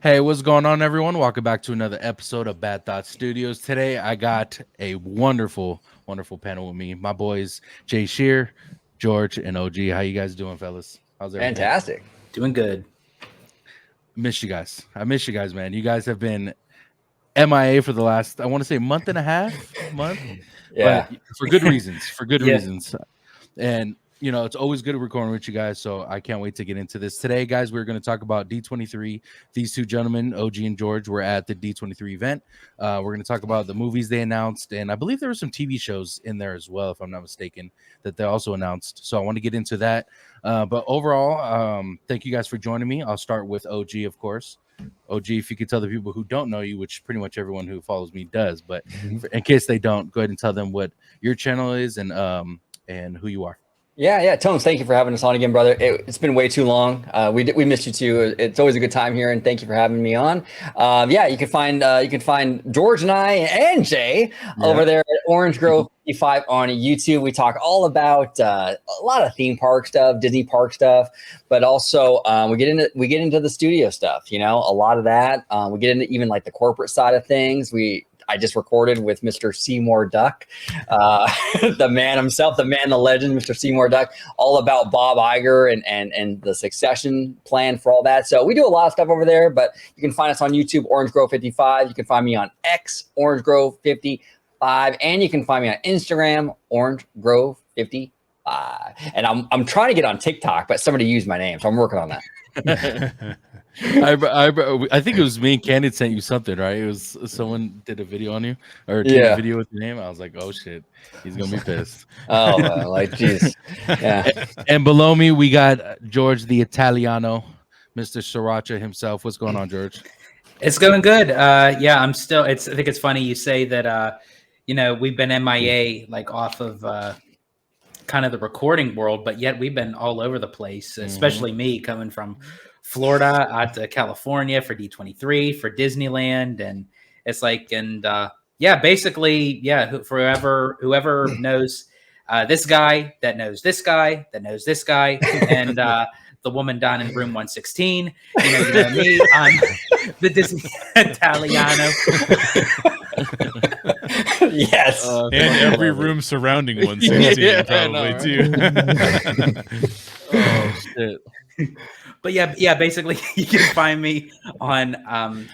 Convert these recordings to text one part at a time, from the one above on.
Hey, what's going on, everyone? Welcome back to another episode of Bad Thoughts Studios. Today, I got a wonderful, wonderful panel with me. My boys, Jay Sheer, George, and OG. How you guys doing, fellas? How's everything? Fantastic. Doing good. Miss you guys. I miss you guys, man. You guys have been MIA for the last, I want to say, month and a half, Yeah. but for good reasons. For good Yeah. reasons. And it's always good recording with you guys, so I can't wait to get into this. Today, guys, we're going to talk about D23. These two gentlemen, OG and George, were at the D23 event. We're going to talk about the movies they announced, and I believe there were some TV shows in there as well, if I'm not mistaken, that they also announced. So I want to get into that. But overall, thank you guys for joining me. I'll start with OG, of course. OG, if you could tell the people who don't know you, which pretty much everyone who follows me does, but in case they don't, go ahead and tell them what your channel is and who you are. Yeah. Tones, thank you for having us on again, brother. It's been way too long. We missed you too. It's always a good time here, and thank you for having me on. You can find George and I and Jay over there at Orange Grove 55 on YouTube. We talk all about a lot of theme park stuff, Disney park stuff, but also we get into the studio stuff. A lot of that. We get into even like the corporate side of things. I just recorded with Mr. Seymour Duck, the man himself, the man, the legend, Mr. Seymour Duck, all about Bob Iger and the succession plan for all that. So we do a lot of stuff over there, but you can find us on YouTube, Orange Grove 55. You can find me on X, Orange Grove 55, and you can find me on Instagram, Orange Grove 55. And I'm trying to get on TikTok, but somebody used my name, so I'm working on that. I think it was me and Candid sent you something, right? It was someone did a video on you or did a video with your name. I was like, oh shit, he's gonna be pissed. Jeez. Yeah. And below me we got George the Italiano, Mr. Sriracha himself. What's going on, George? It's going good. I'm still. I think it's funny you say that. We've been MIA like off of kind of the recording world, but yet we've been all over the place. Especially me coming from Florida out to California for D23 for Disneyland, and it's like, basically, for whoever knows this guy that knows this guy that knows this guy, and the woman down in room 116, you know me, I'm the Disney Italiano. Yes, and every room surrounding 116 probably too. Oh shit. But basically, you can find me on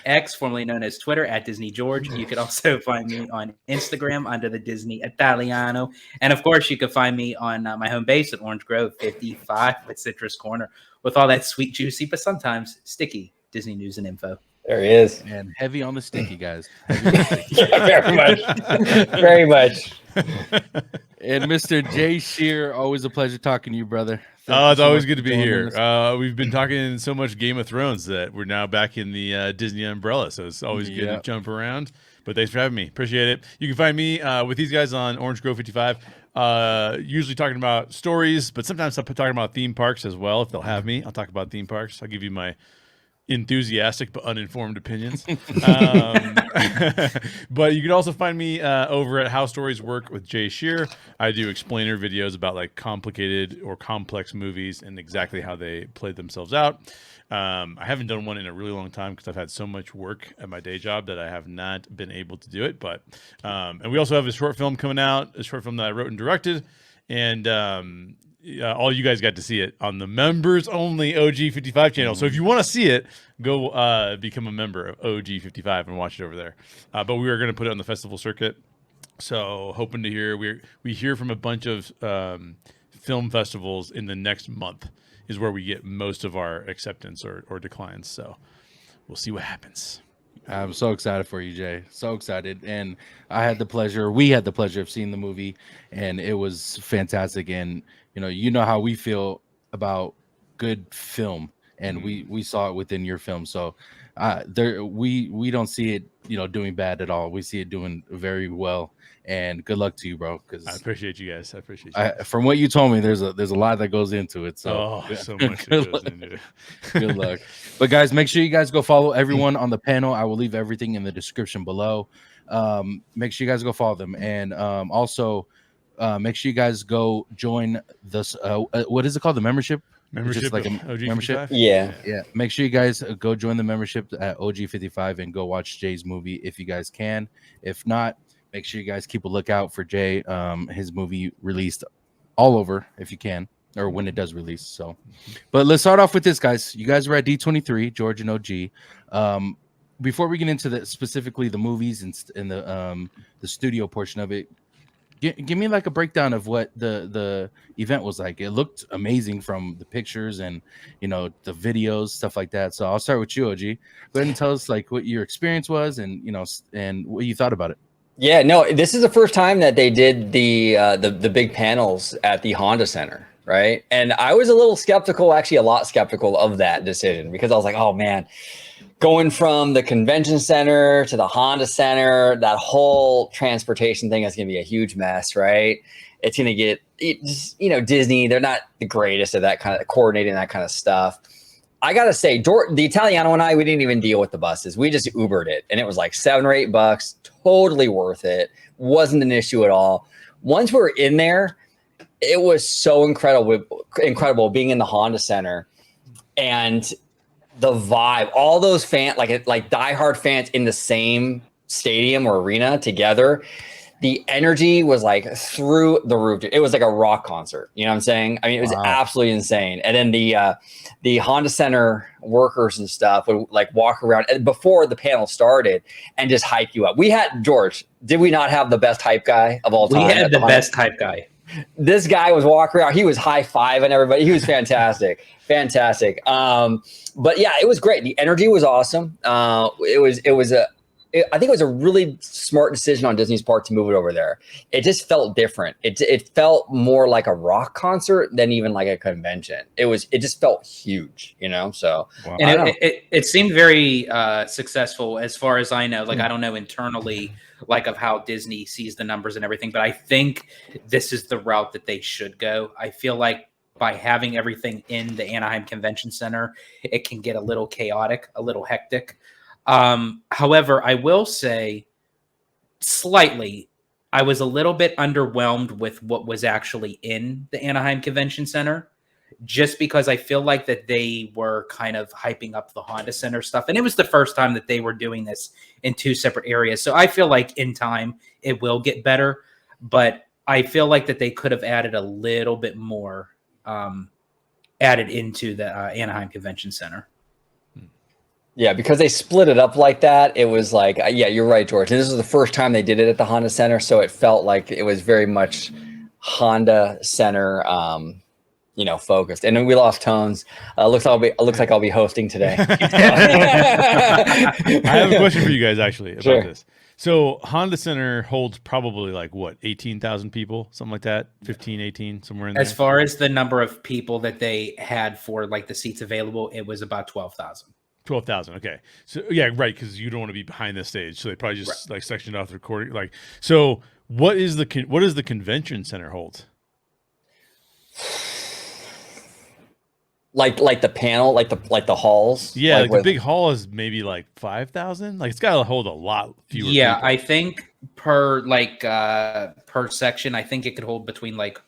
X, formerly known as Twitter, at Disney George. You could also find me on Instagram under the Disney Italiano. And of course, you can find me on my home base at Orange Grove 55 with Citrus Corner with all that sweet, juicy, but sometimes sticky Disney news and info. There he is. And heavy on the sticky, guys. Very much. Very much. And Mr. Jay Sheer, always a pleasure talking to you, brother. It's always good to be here. We've been talking so much Game of Thrones that we're now back in the Disney umbrella, so it's always good to jump around. But thanks for having me. Appreciate it. You can find me with these guys on Orange Grove 55, usually talking about stories, but sometimes I'm talking about theme parks as well. If they'll have me, I'll talk about theme parks. I'll give you my enthusiastic but uninformed opinions. But you can also find me over at How Stories Work with Jay Sheer. I do explainer videos about like complicated or complex movies and exactly how they played themselves out. I haven't done one in a really long time because I've had so much work at my day job that I have not been able to do it. But and we also have a short film coming out, a short film that I wrote and directed, and all you guys got to see it on the members only OG55 channel. So if you want to see it, go become a member of OG55 and watch it over there. But we are going to put it on the festival circuit. So hoping to hear, we hear from a bunch of film festivals in the next month is where we get most of our acceptance or declines. So we'll see what happens. I'm so excited for you, Jay. So excited. And we had the pleasure of seeing the movie, and it was fantastic. And you know how we feel about good film, and we saw it within your film. So we don't see it doing bad at all. We see it doing very well. And good luck to you, bro. Because I appreciate you guys. From what you told me, there's a lot that goes into it. So so much that goes into it. Good luck. But guys, make sure you guys go follow everyone on the panel. I will leave everything in the description below. Make sure you guys go follow them, and also make sure you guys go join this. What is it called? The membership Membership, just like a OG membership. 55? Yeah. Make sure you guys go join the membership at OG55 and go watch Jay's movie if you guys can. If not, make sure you guys keep a lookout for Jay. His movie released all over if you can, or when it does release. So, but let's start off with this, guys. You guys were at D23, George and OG. Before we get into specifically the movies and the studio portion of it, give me like a breakdown of what the event was like. It looked amazing from the pictures and the videos, stuff like that. So I'll start with you, OG. Go ahead and tell us like what your experience was and and what you thought about it. Yeah, no, this is the first time that they did the big panels at the Honda Center, right? And I was a little skeptical, actually a lot skeptical of that decision, because I was like, oh man, going from the convention center to the Honda Center, that whole transportation thing is going to be a huge mess, right? It's going to get, Disney, they're not the greatest at that kind of coordinating that kind of stuff. I got to say, the Italiano and I, we didn't even deal with the buses. We just Ubered it, and it was like $7 or $8, totally worth it. Wasn't an issue at all. Once we were in there, it was so incredible being in the Honda Center and the vibe, all those fans, like diehard fans in the same stadium or arena together. The energy was like through the roof. It was like a rock concert. You know what I'm saying? I mean, it was absolutely insane. And then the Honda Center workers and stuff would like walk around before the panel started and just hype you up. We had George. Did we not have the best hype guy of all time? We had the best hype guy. This guy was walking around. He was high-fiving everybody. He was fantastic. Fantastic. But yeah, it was great. The energy was awesome. I think it was a really smart decision on Disney's part to move it over there. It just felt different. It felt more like a rock concert than even like a convention. It just felt huge, So wow. And it seemed very successful as far as I know. Like I don't know internally like of how Disney sees the numbers and everything, but I think this is the route that they should go. I feel like by having everything in the Anaheim Convention Center, it can get a little chaotic, a little hectic. However, I will say slightly, I was a little bit underwhelmed with what was actually in the Anaheim Convention Center, just because I feel like that they were kind of hyping up the Honda Center stuff. And it was the first time that they were doing this in two separate areas. So I feel like in time it will get better, but I feel like that they could have added a little bit more added into the Anaheim Convention Center. Yeah, because they split it up like that. It was like, yeah, you're right, George. And this was the first time they did it at the Honda Center. So it felt like it was very much Honda Center, focused. And then we lost Tones. Looks like I'll be hosting today. I have a question for you guys actually about Sure. this. So Honda Center holds probably like what, 18,000 people, something like that, 15, 18, somewhere in there. As far as the number of people that they had for like the seats available, it was about 12,000. 12,000. Okay. So yeah, right. Cause you don't want to be behind the stage. So they probably just like sectioned off the recording. Like, so what does the convention center hold? Like the panel, like the halls. Yeah. Like the big hall is maybe like 5,000. Like it's got to hold a lot fewer. Yeah. people. I think per section, I think it could hold between like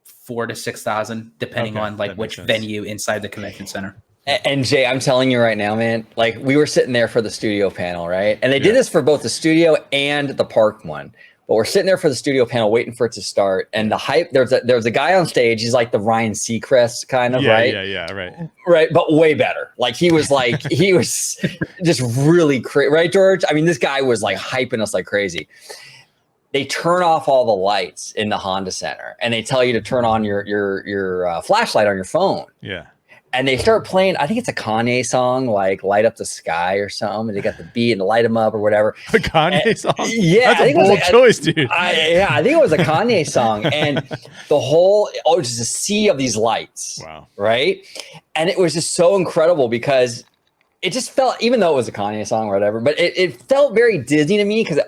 4,000 to 6,000, depending on like which venue inside the convention center. And Jay, I'm telling you right now, man, like we were sitting there for the studio panel, right? And they did this for both the studio and the park one. But we're sitting there for the studio panel waiting for it to start. And the hype, there's a guy on stage. He's like the Ryan Seacrest kind of, right? Yeah, right. Right, but way better. Like he was just really crazy, right, George? I mean, this guy was like hyping us like crazy. They turn off all the lights in the Honda Center, and they tell you to turn on your flashlight on your phone. Yeah. And they start playing, I think it's a Kanye song, like Light Up the Sky or something. And they got the beat and light them up or whatever. A Kanye song? Yeah. That's a bold choice, dude. I think it was a Kanye song. And the whole, just a sea of these lights. Wow. Right? And it was just so incredible because it just felt, even though it was a Kanye song or whatever, but it felt very Disney to me because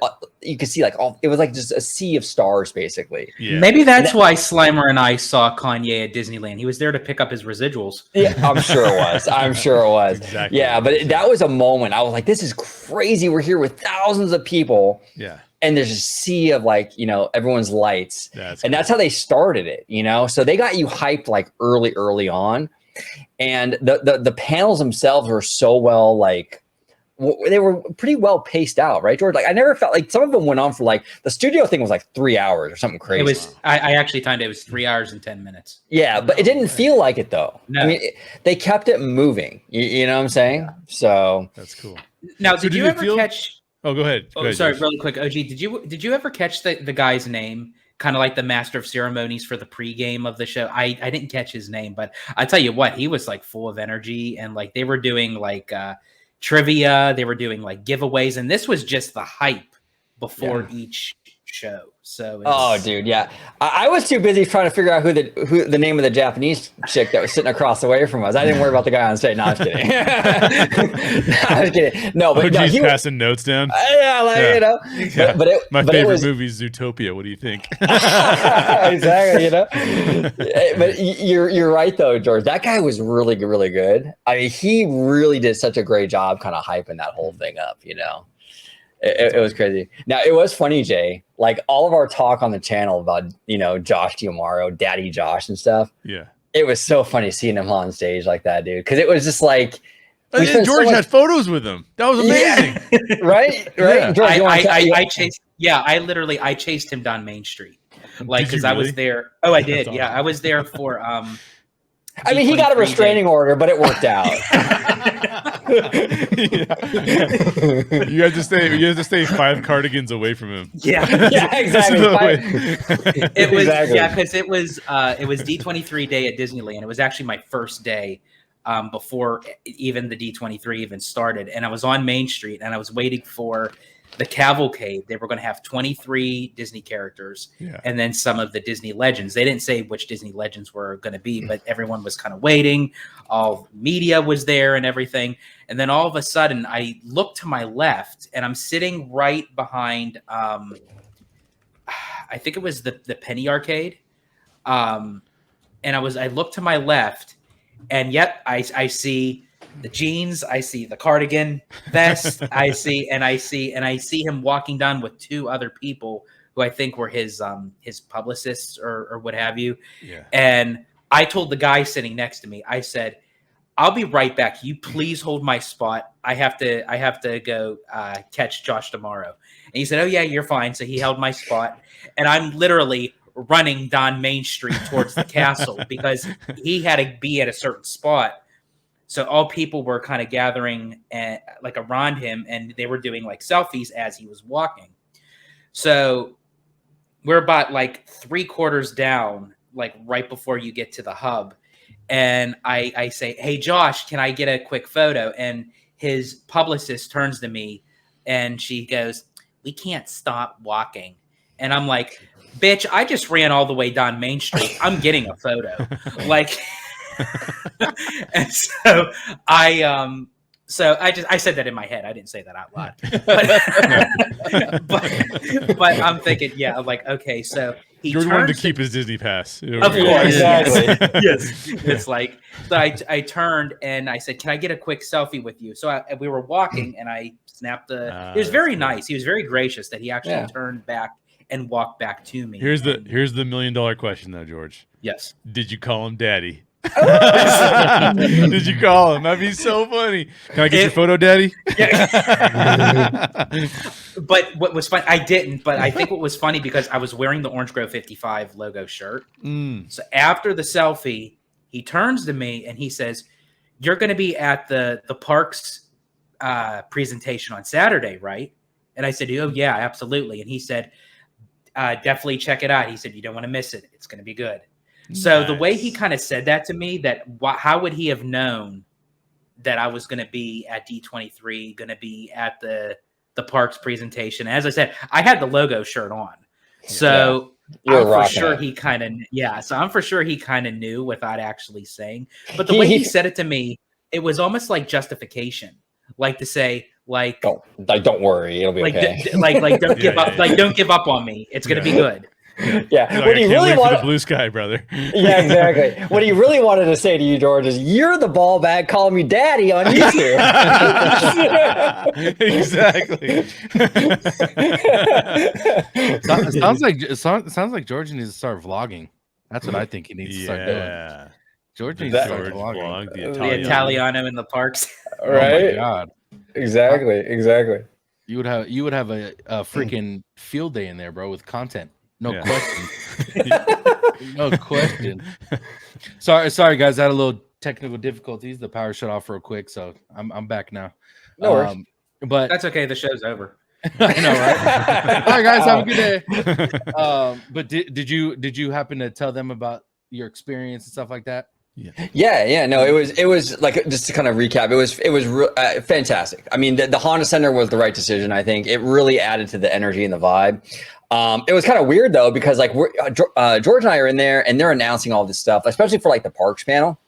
you could see like it was like just a sea of stars basically. Yeah. Maybe that's why Slimer and I saw Kanye at Disneyland. He was there to pick up his residuals. Yeah, I'm sure it was. Exactly. Yeah, but that was a moment. I was like, this is crazy. We're here with thousands of people. Yeah. and there's a sea of like, you know, everyone's lights. That's how they started it, you know? So they got you hyped like early on. And the panels themselves were so well, like, they were pretty well paced out, right, George? Like, I never felt like some of them went on for like, the studio thing was like 3 hours or something crazy. It was, I actually timed it was 3 hours and 10 minutes. Yeah, but it didn't feel like it though. No. I mean, they kept it moving. You know what I'm saying? So that's cool. Now, did you ever catch? Oh, go ahead. Oh, sorry, really quick, OG. Did you ever catch the guy's name? Kind of like the master of ceremonies for the pregame of the show. I didn't catch his name, but I tell you what, he was like full of energy, and like they were doing like trivia, they were doing like giveaways, and this was just the hype before each show. So dude, yeah, I was too busy trying to figure out who the name of the Japanese chick that was sitting across the way from us. I didn't worry about the guy on stage. No, I'm kidding. No, I was kidding. No, but he's passing notes down. You know. Yeah. My but favorite movie is Zootopia. What do you think? Exactly. You know. But you're right though, George. That guy was really good. I mean, he really did such a great job, kind of hyping that whole thing up. You know. It was crazy. Now, it was funny, Jay, like all of our talk on the channel about, you know, Josh Diamaro, Daddy Josh and stuff. Yeah. It was so funny seeing him on stage like that, dude. Because it was just like. And George had photos with him. That was amazing. Yeah. Right? Yeah. George, I chased. Yeah, I chased him down Main Street. Like, because I was there. Oh, I did. Awesome. Yeah, I was there for. I mean, he got a restraining order, but it worked out. You have to stay 5 cardigans away from him. Yeah, exactly. It was because it was D23 day at Disneyland. It was actually my first day before even the D23 even started, and I was on Main Street and I was waiting for the cavalcade. They were going to have 23 Disney characters and then some of the Disney legends. They didn't say which Disney legends were going to be, but everyone was kind of waiting. All media was there and everything. And then all of a sudden I looked to my left and I'm sitting right behind, I think it was the Penny Arcade. And I looked to my left and yet I see the jeans, I see the cardigan vest, I see him walking down with 2 other people who I think were his publicists or what have you. Yeah. And I told the guy sitting next to me, I said, "I'll be right back. You please hold my spot. I have to go catch Josh tomorrow." And he said, "Oh yeah, you're fine." So he held my spot, and I'm literally running down Main Street towards the castle because he had to be at a certain spot. So all people were kind of gathering like around him, and they were doing like selfies as he was walking. So we're about like 3/4 down, like right before you get to the hub. And I say, "Hey, Josh, can I get a quick photo?" And his publicist turns to me and she goes, "We can't stop walking." And I'm like, "Bitch, I just ran all the way down Main Street. I'm getting a photo." Like... And so I said that in my head. I didn't say that out loud. But I'm thinking, yeah, I'm like, okay, so he wanted to keep his Disney pass. Of course, exactly. Yes. It's like, so I turned and I said, "Can I get a quick selfie with you?" So we were walking and I snapped it was very nice. He was very gracious that he actually turned back and walked back to me. Here's the $1 million question though, George. Yes. Did you call him Daddy? Did you call him? That'd be so funny. Can I get your photo, Daddy? Yeah. But what was fun, I didn't, but I think what was funny because I was wearing the Orange Grove 55 logo shirt. So after the selfie, he turns to me and he says, "You're going to be at the parks presentation on Saturday, right?" And I said, "Oh yeah, absolutely." And he said, "Definitely check it out." He said, "You don't want to miss it. It's going to be good." So the way he kind of said that to me, that how would he have known that I was going to be at D23, going to be at the parks presentation? As I said, I had the logo shirt on. So I'm for sure he kind of knew without actually saying. But the way he said it to me, it was almost like justification, like to say, don't worry, it'll be okay. Don't give up. Like, don't give up on me. It's going to be good. Yeah. Like, What I he can't really wait for the wanted. blue sky, brother. Yeah, exactly. What he really wanted to say to you, George, is you're the ball bag calling me daddy on YouTube. Exactly. Sounds like George needs to start vlogging. That's what I think he needs to start doing. Yeah. George The needs to start George vlogging. vlog, the The Italiano. Italiano in the parks. Oh my Right? god, Exactly. you would have a freaking field day in there, bro, with content. No Yeah. question. No question. Sorry, guys. I had a little technical difficulties. The power shut off real quick, so I'm back now. No worries. But That's okay. The show's over. I know, right? All right, guys, have a good day. But did you happen to tell them about your experience and stuff like that? Yeah. No, it was like, just to kind of recap, it was fantastic. I mean, the Honda Center was the right decision. I think it really added to the energy and the vibe. It was kind of weird though, because like George and I are in there and they're announcing all this stuff, especially for like the parks panel.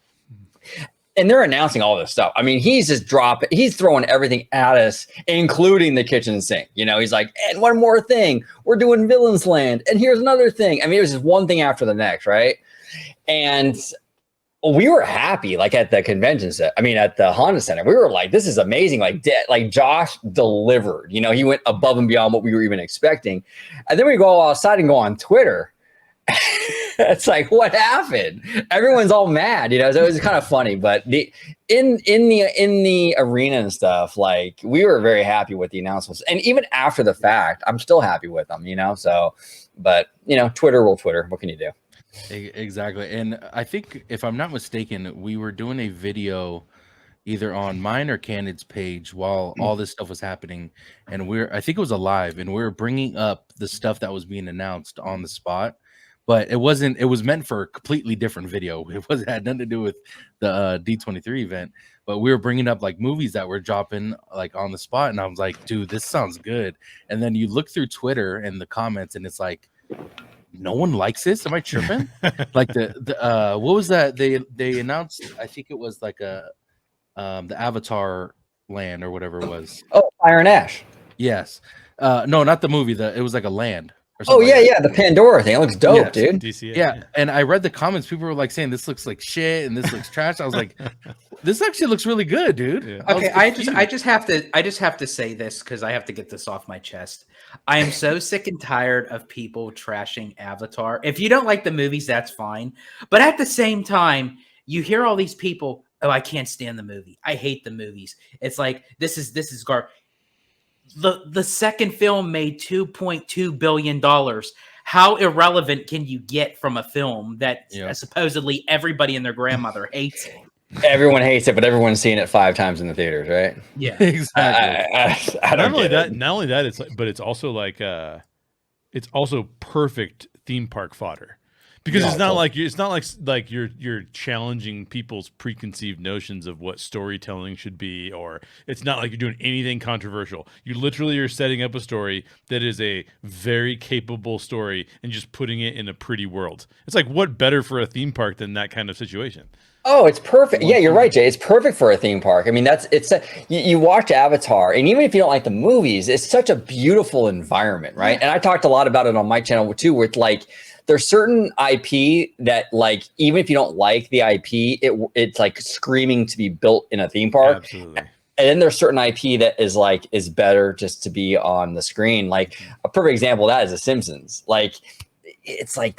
And they're announcing all this stuff. I mean, he's throwing everything at us, including the kitchen sink. You know, he's like, and one more thing, we're doing Villains Land. And here's another thing. I mean, it was just one thing after the next, right? And we were happy, like at the convention set. I mean, at the Honda Center, we were like, this is amazing. Like Josh delivered, you know, he went above and beyond what we were even expecting. And then we go outside and go on Twitter. It's like, what happened? Everyone's all mad, you know. So it was kind of funny, but in the arena and stuff, like we were very happy with the announcements, and even after the fact, I'm still happy with them, you know. So, but you know, Twitter will Twitter. What can you do? Exactly. And I think, if I'm not mistaken, we were doing a video either on mine or Candid's page while all this stuff was happening, and I think it was a live, and we were bringing up the stuff that was being announced on the spot. But it was meant for a completely different video. It had nothing to do with the D23 event, but we were bringing up like movies that were dropping like on the spot. And I was like, dude, this sounds good. And then you look through Twitter and the comments and it's like, no one likes this. Am I tripping? Like the what was that? They announced, I think it was like the Avatar land or whatever it was. Oh, Fire and Ash. Yes. No, not the movie. It was like a land. Oh yeah, the Pandora thing. It looks dope, dude. DCA, yeah, and I read the comments. People were like saying this looks like shit and this looks trash. I was like, this actually looks really good, dude. Yeah. Okay, I just have to say this because I have to get this off my chest. I am so sick and tired of people trashing Avatar. If you don't like the movies, that's fine. But at the same time, you hear all these people, oh, I can't stand the movie. I hate the movies. It's like this is garbage. The second film made $2.2 billion. How irrelevant can you get from a film that supposedly everybody and their grandmother hates it? Everyone hates it, but everyone's seen it 5 times in the theaters, right? Yeah, exactly. I don't not only that, it's also like it's also perfect theme park fodder. Because it's not like you're challenging people's preconceived notions of what storytelling should be, or it's not like you're doing anything controversial. You literally are setting up a story that is a very capable story and just putting it in a pretty world. It's like, what better for a theme park than that kind of situation? Oh, it's perfect. Yeah, you're right, Jay. It's perfect for a theme park. I mean, you watch Avatar, and even if you don't like the movies, it's such a beautiful environment, right? And I talked a lot about it on my channel too, with like, there's certain IP that, like, even if you don't like the IP, it's like screaming to be built in a theme park. Absolutely. And then there's certain IP that is better just to be on the screen. Like a perfect example of that is The Simpsons. Like, it's like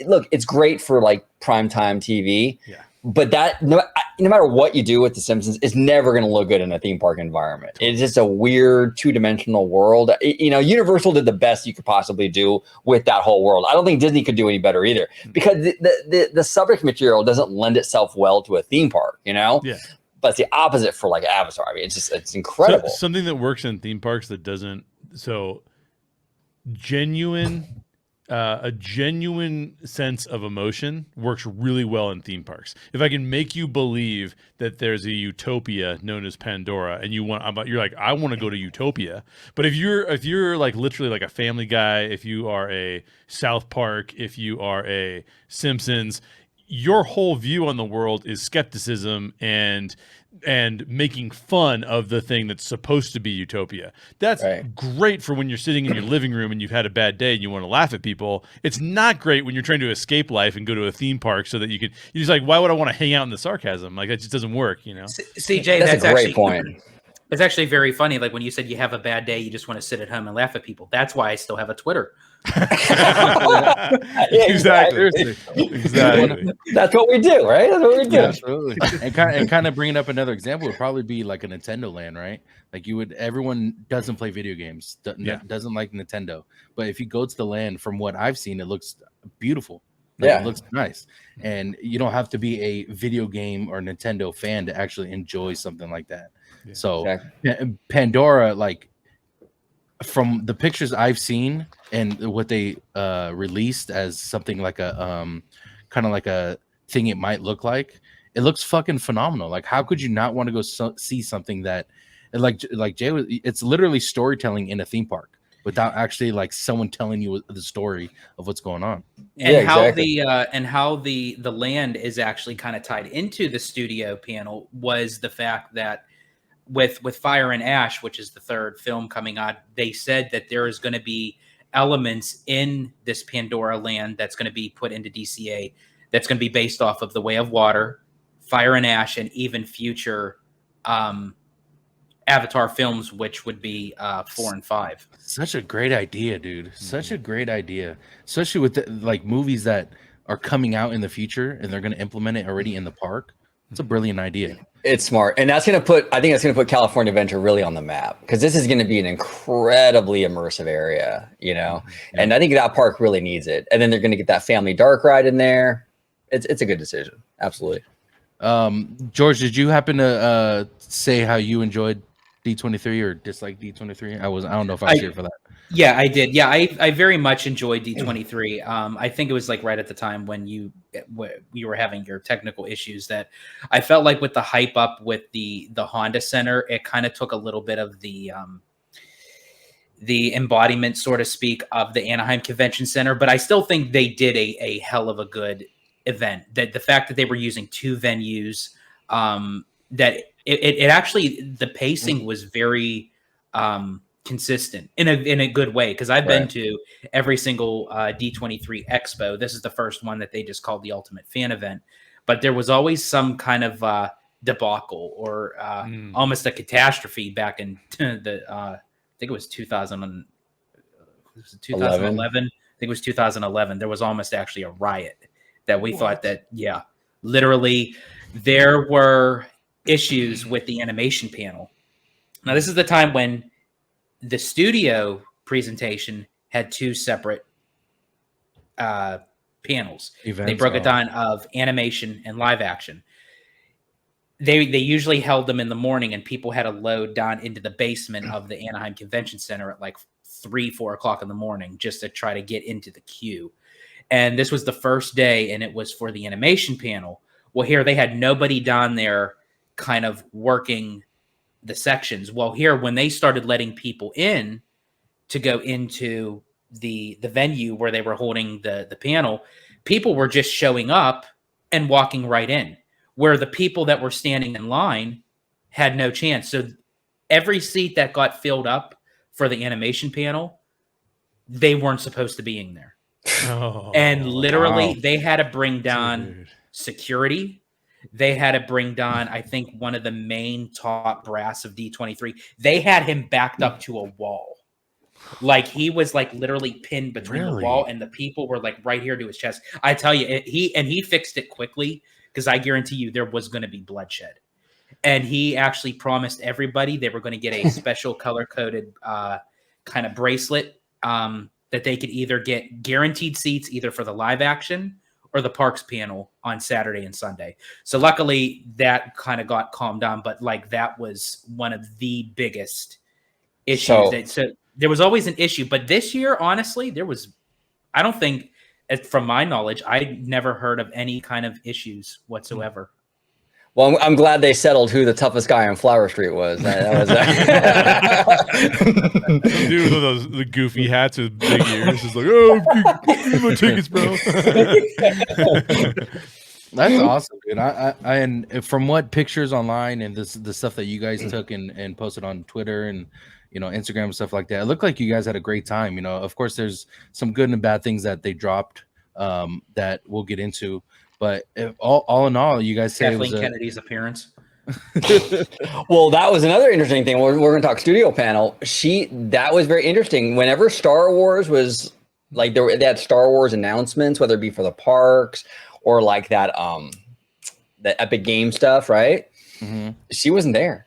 look, it's great for like primetime TV. Yeah. But that no matter what you do with The Simpsons, it's never going to look good in a theme park environment. It's just a weird 2-dimensional world. Universal did the best you could possibly do with that whole world. I don't think Disney could do any better either, because the subject material doesn't lend itself well to a theme park, you know? Yeah. But it's the opposite for like Avatar. I mean, it's incredible. Something that works in theme parks that doesn't. So genuine. A genuine sense of emotion works really well in theme parks. If I can make you believe that there's a utopia known as Pandora, and you're like, I want to go to Utopia. But if you're like literally like a Family Guy, if you are a South Park, if you are a Simpsons, your whole view on the world is skepticism and making fun of the thing that's supposed to be utopia. That's great for when you're sitting in your living room and you've had a bad day and you want to laugh at people. It's not great when you're trying to escape life and go to a theme park so that you're just like, why would I want to hang out in the sarcasm? Like, that just doesn't work, you know? CJ, that's a great point. It's actually very funny. Like when you said you have a bad day, you just want to sit at home and laugh at people. That's why I still have a Twitter. Exactly. That's what we do, right? That's what we do. Yeah, absolutely. And kind of bringing up another example would probably be like a Nintendo Land, right? Like everyone doesn't play video games, doesn't like Nintendo. But if you go to the land, from what I've seen, it looks beautiful. It looks nice. And you don't have to be a video game or Nintendo fan to actually enjoy something like that. Yeah, so Pandora, like from the pictures I've seen and what they released as something like a kind of like a thing it might look like, it looks fucking phenomenal. Like, how could you not want to go see something that, like Jay was, it's literally storytelling in a theme park without actually like someone telling you the story of what's going on. And how the land is actually kind of tied into the studio panel was the fact that with Fire and Ash, which is the third film coming out, they said that there is going to be elements in this Pandora land that's going to be put into DCA that's going to be based off of The Way of Water, Fire and Ash, and even future Avatar films, which would be 4 and 5. Such a great idea, dude. Such a great idea, especially with like movies that are coming out in the future and they're going to implement it already in the park. It's a brilliant idea. It's smart. And I think that's going to put California Adventure really on the map, because this is going to be an incredibly immersive area, you know, and I think that park really needs it. And then they're going to get that family dark ride in there. It's a good decision. Absolutely. George, did you happen to say how you enjoyed D23 or dislike D23? I don't know if I was here for that. Yeah, I did. Yeah, I very much enjoyed D23. I think it was like right at the time when you were having your technical issues that I felt like with the hype up with the Honda Center, it kind of took a little bit of the embodiment, so to speak, of the Anaheim Convention Center. But I still think they did a hell of a good event. That the fact that they were using 2 venues, that it actually, the pacing was very consistent in a good way, because I've been to every single D23 expo. This is the first one that they just called the Ultimate Fan Event, but there was always some kind of debacle or almost a catastrophe back in the I think it was 2011. I think it was 2011. There was almost actually a riot that we thought that literally there were issues with the animation panel. Now this is the time when the studio presentation had 2 separate panels. They broke it down of animation and live action. They usually held them in the morning, and people had to load down into the basement of the Anaheim Convention Center at like 3-4 o'clock in the morning just to try to get into the queue. And this was the first day, and it was for the animation panel. Well, here they had nobody down there kind of working the sections. Well, here, when they started letting people in to go into the venue where they were holding the panel, people were just showing up and walking right in, where the people that were standing in line had no chance. So every seat that got filled up for the animation panel, they weren't supposed to be in there. And literally they had to bring down security. They had to bring down, I think, one of the main top brass of D23. They had him backed up to a wall. Like, he was like literally pinned between the wall, and the people were like right here to his chest. I tell you, he fixed it quickly, because I guarantee you there was going to be bloodshed. And he actually promised everybody they were going to get a special color-coded kind of bracelet that they could either get guaranteed seats either for the live action or the parks panel on Saturday and Sunday. So luckily that kind of got calmed down, but like that was one of the biggest issues. So there was always an issue, but this year, honestly, I don't think, from my knowledge, I never heard of any kind of issues whatsoever. Well, I'm glad they settled who the toughest guy on Flower Street was. That was dude with the goofy hats with big ears is like, oh, give me my tickets, bro. That's awesome, dude. And from what pictures online and the stuff that you guys took and posted on Twitter and Instagram and stuff like that, it looked like you guys had a great time. Of course, there's some good and bad things that they dropped that we'll get into, but all in all, you guys say Kathleen it was Kennedy's appearance. Well, that was another interesting thing. We're going to talk studio panel. That was very interesting. Whenever Star Wars was like they had Star Wars announcements, whether it be for the parks or like that Epic Game stuff, right? Mm-hmm. She wasn't there.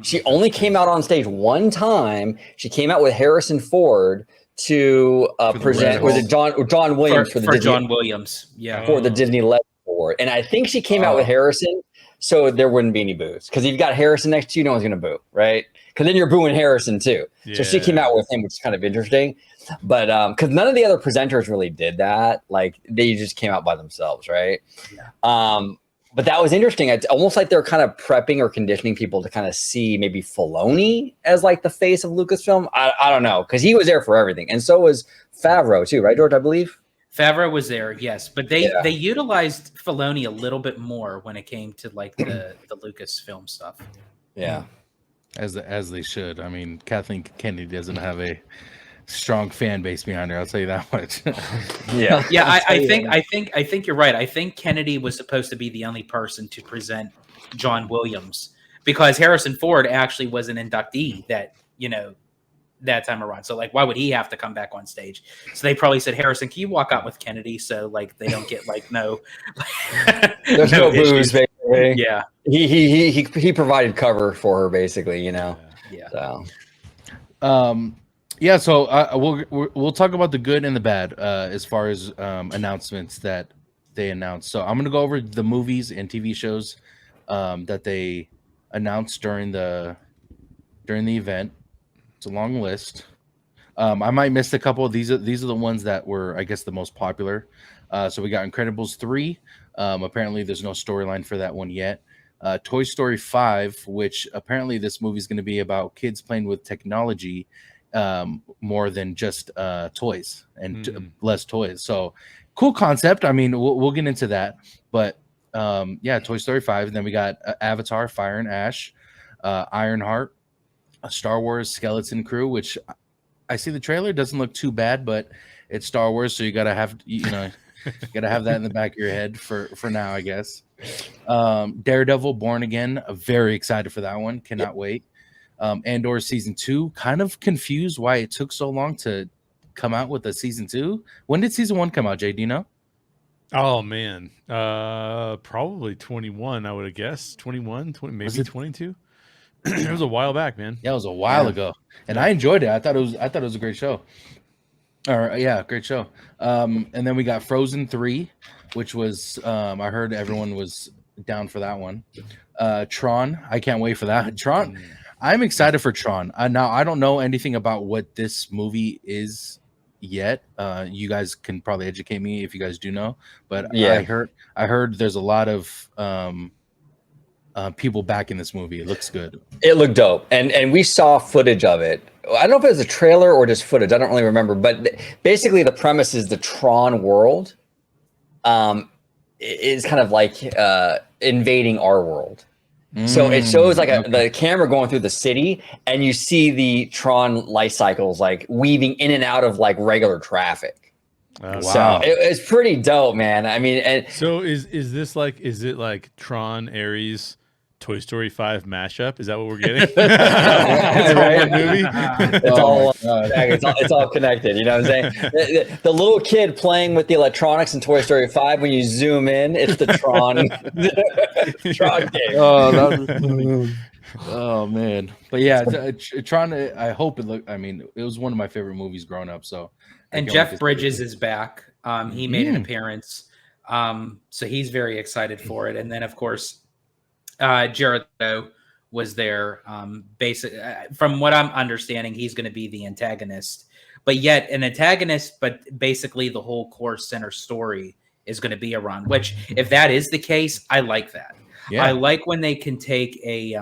She only came out on stage one time. She came out with Harrison Ford to present with John Williams for the Disney, John Williams, for the Disney Legend Award. And I think she came out with Harrison, so there wouldn't be any boos. Because if you've got Harrison next to you, no one's gonna boo, right? Because then you're booing Harrison too. Yeah. So she came out with him, which is kind of interesting. But because none of the other presenters really did that, like they just came out by themselves, right? Yeah. But that was interesting. It's almost like they're kind of prepping or conditioning people to kind of see maybe Filoni as like the face of Lucasfilm. I don't know, because he was there for everything, and so was Favreau too, right, George? I believe Favreau was there, yes, but they utilized Filoni a little bit more when it came to like the Lucasfilm stuff. Yeah, as they should. I mean, Kathleen Kennedy doesn't have a strong fan base behind her. I'll tell you that much. Yeah. I think you're right. I think Kennedy was supposed to be the only person to present John Williams because Harrison Ford actually was an inductee that time around. So like, why would he have to come back on stage? So they probably said, Harrison, can you walk out with Kennedy so like they don't get like there's no booze, basically. Yeah. He provided cover for her basically. Yeah. So. Yeah, so we'll talk about the good and the bad as far as announcements that they announced. So I'm going to go over the movies and TV shows that they announced during the event. It's a long list. I might miss a couple. These are the ones that were, I guess, the most popular. So we got Incredibles 3. Apparently, there's no storyline for that one yet. Toy Story 5, which apparently this movie is going to be about kids playing with technology. More than just toys and less toys. So cool concept. I mean, we'll get into that, but Toy Story 5. And then we got Avatar, Fire and Ash, Ironheart, Star Wars Skeleton Crew, which I see the trailer doesn't look too bad, but it's Star Wars, so you gotta have gotta have that in the back of your head for now, I guess. Daredevil, Born Again. Very excited for that one. Cannot wait. Andor season 2, kind of confused why it took so long to come out with a season 2. When did season 1 come out, Jay? Do you know? Oh man, probably 21. I would have guessed 21, 20, maybe 22. It was a while back, man. Yeah, it was a while ago, and I enjoyed it. I thought it was a great show. Great show. And then we got Frozen 3, which was I heard everyone was down for that one. Tron, I can't wait for that. Tron. I'm excited for Tron. Now, I don't know anything about what this movie is yet. You guys can probably educate me if you guys do know. But I heard there's a lot of people back in this movie. It looks good. It looked dope, and we saw footage of it. I don't know if it was a trailer or just footage. I don't really remember. But basically, the premise is the Tron world is kind of like invading our world. So it shows like the camera going through the city, and you see the Tron life cycles like weaving in and out of like regular traffic. Wow. So it's pretty dope, man. I mean, and so is it like Tron Ares Toy Story 5 mashup? Is that what we're getting? It's right? all one movie. It's all connected. You know what I'm saying? The little kid playing with the electronics in Toy Story 5. When you zoom in, it's the Tron. Tron game. Oh man, but yeah, Tron. I hope it looked. I mean, it was one of my favorite movies growing up. So, and Jeff Bridges is back. He made an appearance, so he's very excited for it. And then, of course, Jared was there. Basic, from what I'm understanding, he's going to be the antagonist, but yet an antagonist. But basically, the whole core center story is going to be around. Which, if that is the case, I like that. Yeah. I like when they can take a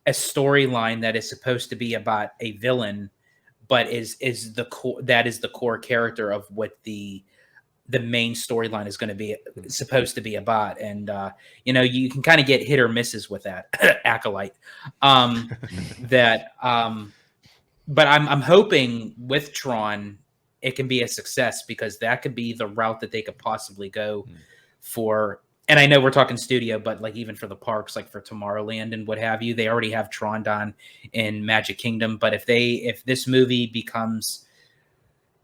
storyline that is supposed to be about a villain, but is the core, that is the core character of what the the main storyline is going to be supposed to be about. And you can kind of get hit or misses with that Acolyte. But I'm hoping with Tron it can be a success, because that could be the route that they could possibly go for. And I know we're talking studio, but like even for the parks, like for Tomorrowland and what have you, they already have Tron done in Magic Kingdom. But if this movie becomes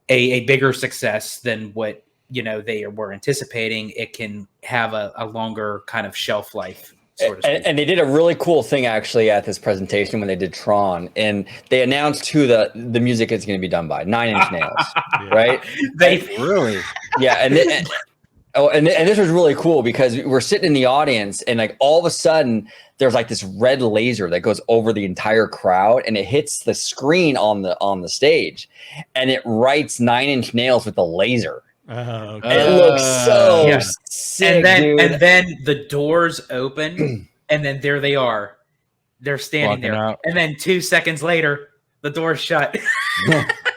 a bigger success than what they were anticipating, it can have a longer kind of shelf life. And they did a really cool thing actually at this presentation when they did Tron, and they announced who the music is going to be done by. 9 Inch Nails, right? They really, yeah. And this was really cool because we're sitting in the audience, and like all of a sudden there's like this red laser that goes over the entire crowd, and it hits the screen on the stage, and it writes 9 Inch Nails with the laser. Okay. It looks so sick, and then the doors open, and then there they are. They're standing Walking there, out. and then 2 seconds later, the door's shut.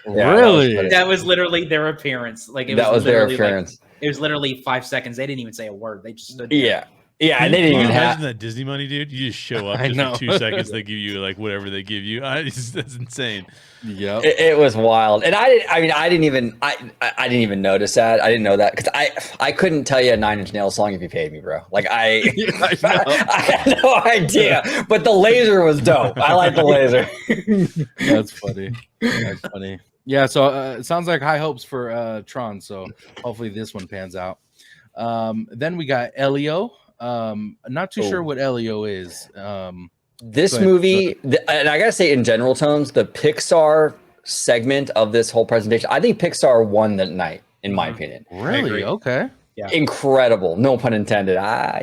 Really? That was literally their appearance. Like that was their appearance. It was literally 5 seconds. They didn't even say a word. They just stood there. Yeah, and they didn't even imagine that Disney money, dude. You just show up just for 2 seconds. They give you like whatever they give you. That's insane. Yeah, it was wild, and I didn't even notice that. I didn't know that because I couldn't tell you a 9 Inch Nails song if you paid me, bro. Like I had no idea, but the laser was dope. I like the laser. That's funny. That's funny. Yeah, so it sounds like high hopes for Tron. So hopefully this one pans out. Then we got Elio. Not too sure what Elio is. This movie, and I gotta say, in general terms, the Pixar segment of this whole presentation, I think Pixar won the night, in my opinion. Really? Okay. Yeah. Incredible. No pun intended. But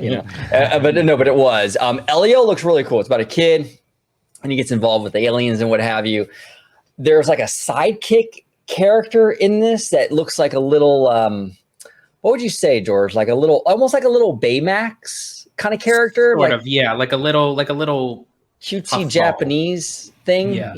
it was. Elio looks really cool. It's about a kid, and he gets involved with aliens and what have you. There's like a sidekick character in this that looks like a little. What would you say, George? Like almost like a little Baymax kind of character, like a little cutesy Japanese thing, Okay.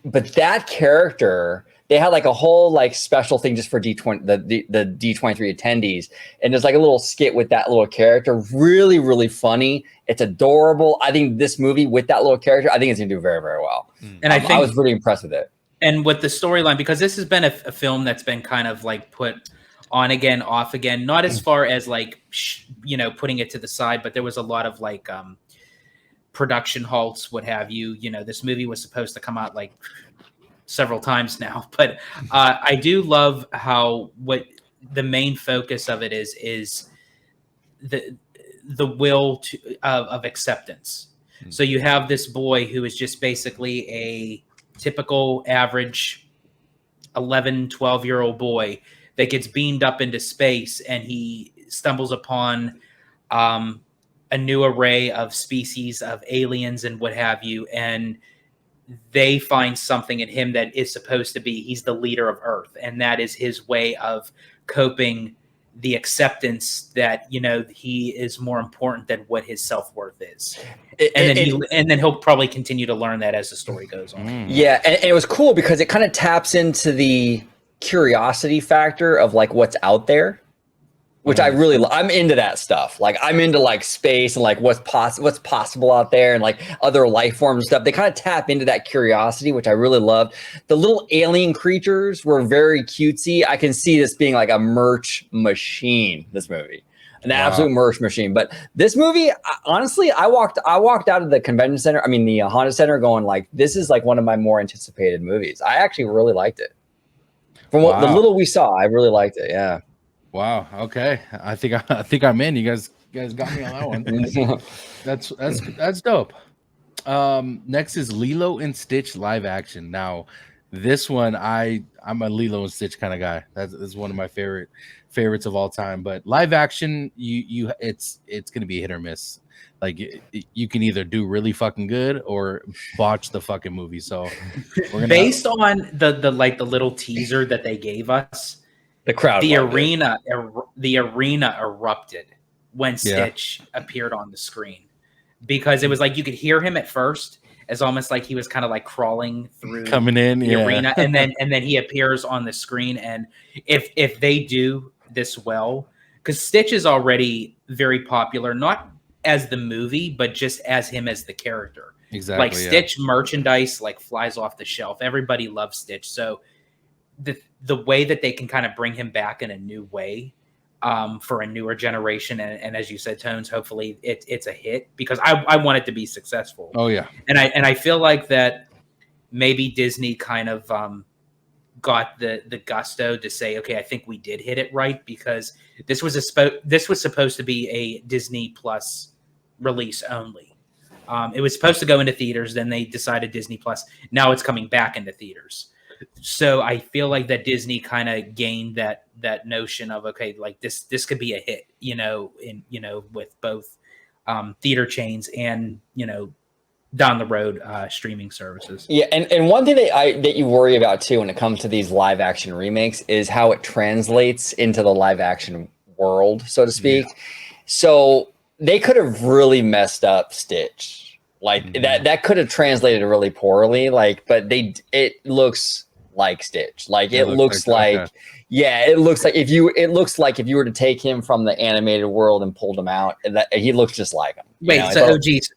But that character, they had like a whole like special thing just for the D23 attendees, and there's like a little skit with that little character. Really, really funny. It's adorable. I think this movie with that little character, I think it's gonna do very, very well. And I was really impressed with it. And with the storyline, because this has been a film that's been kind of like put on again, off again, not as far as like, putting it to the side, but there was a lot of like production halts, what have you. This movie was supposed to come out like several times now, but I do love how what the main focus of it is the will of acceptance. So you have this boy who is just basically a typical average 11, 12-year-old boy that gets beamed up into space, and he stumbles upon a new array of species of aliens and what have you. And they find something in him that is supposed to be, he's the leader of Earth. And that is his way of coping the acceptance that, he is more important than what his self-worth is. And then he'll probably continue to learn that as the story goes on. Yeah. And it was cool because it kind of taps into the curiosity factor of like what's out there, which I really I'm into that stuff. Like I'm into like space and like what's possible out there and like other life forms and stuff. They kind of tap into that curiosity, which I really loved. The little alien creatures were very cutesy. I can see this being like a merch machine, this movie. An absolute merch machine. But this movie, honestly, I walked out of the convention center, the Honda Center, going like, this is like one of my more anticipated movies. I actually really liked it. From what the little we saw, I really liked it. Yeah. Wow. Okay. I think I'm in. You guys got me on that one. That's dope. Next is Lilo and Stitch live action. Now, this one I'm a Lilo and Stitch kind of guy. That's one of my favorites of all time. But live action, it's gonna be hit or miss. Like you can either do really fucking good or botch the fucking movie. So we're gonna based on the little teaser that they gave us, the crowd, the arena erupted when Stitch appeared on the screen, because it was like you could hear him at first, as almost like he was kind of like crawling through Coming in the arena, and then he appears on the screen. And if they do this well, because Stitch is already very popular, not as the movie, but just as him as the character. Exactly. Like Stitch merchandise like flies off the shelf. Everybody loves Stitch. So the way that they can kind of bring him back in a new way, for a newer generation, and as you said, Tones, hopefully it's a hit, because I want it to be successful. Oh yeah. And I feel like that maybe Disney kind of got the gusto to say, okay, I think we did hit it right, because this was supposed to be a Disney Plus release only. It was supposed to go into theaters, then they decided Disney Plus. Now it's coming back into theaters. So I feel like that Disney kind of gained that notion of, okay, like this could be a hit, with both theater chains and down the road streaming services. Yeah, and one thing that you worry about too when it comes to these live action remakes is how it translates into the live action world, so to speak. Yeah. So they could have really messed up Stitch. Like that could have translated really poorly. But it looks like Stitch. Like it looks like it looks like if you were to take him from the animated world and pulled him out, he looks just like him. Wait,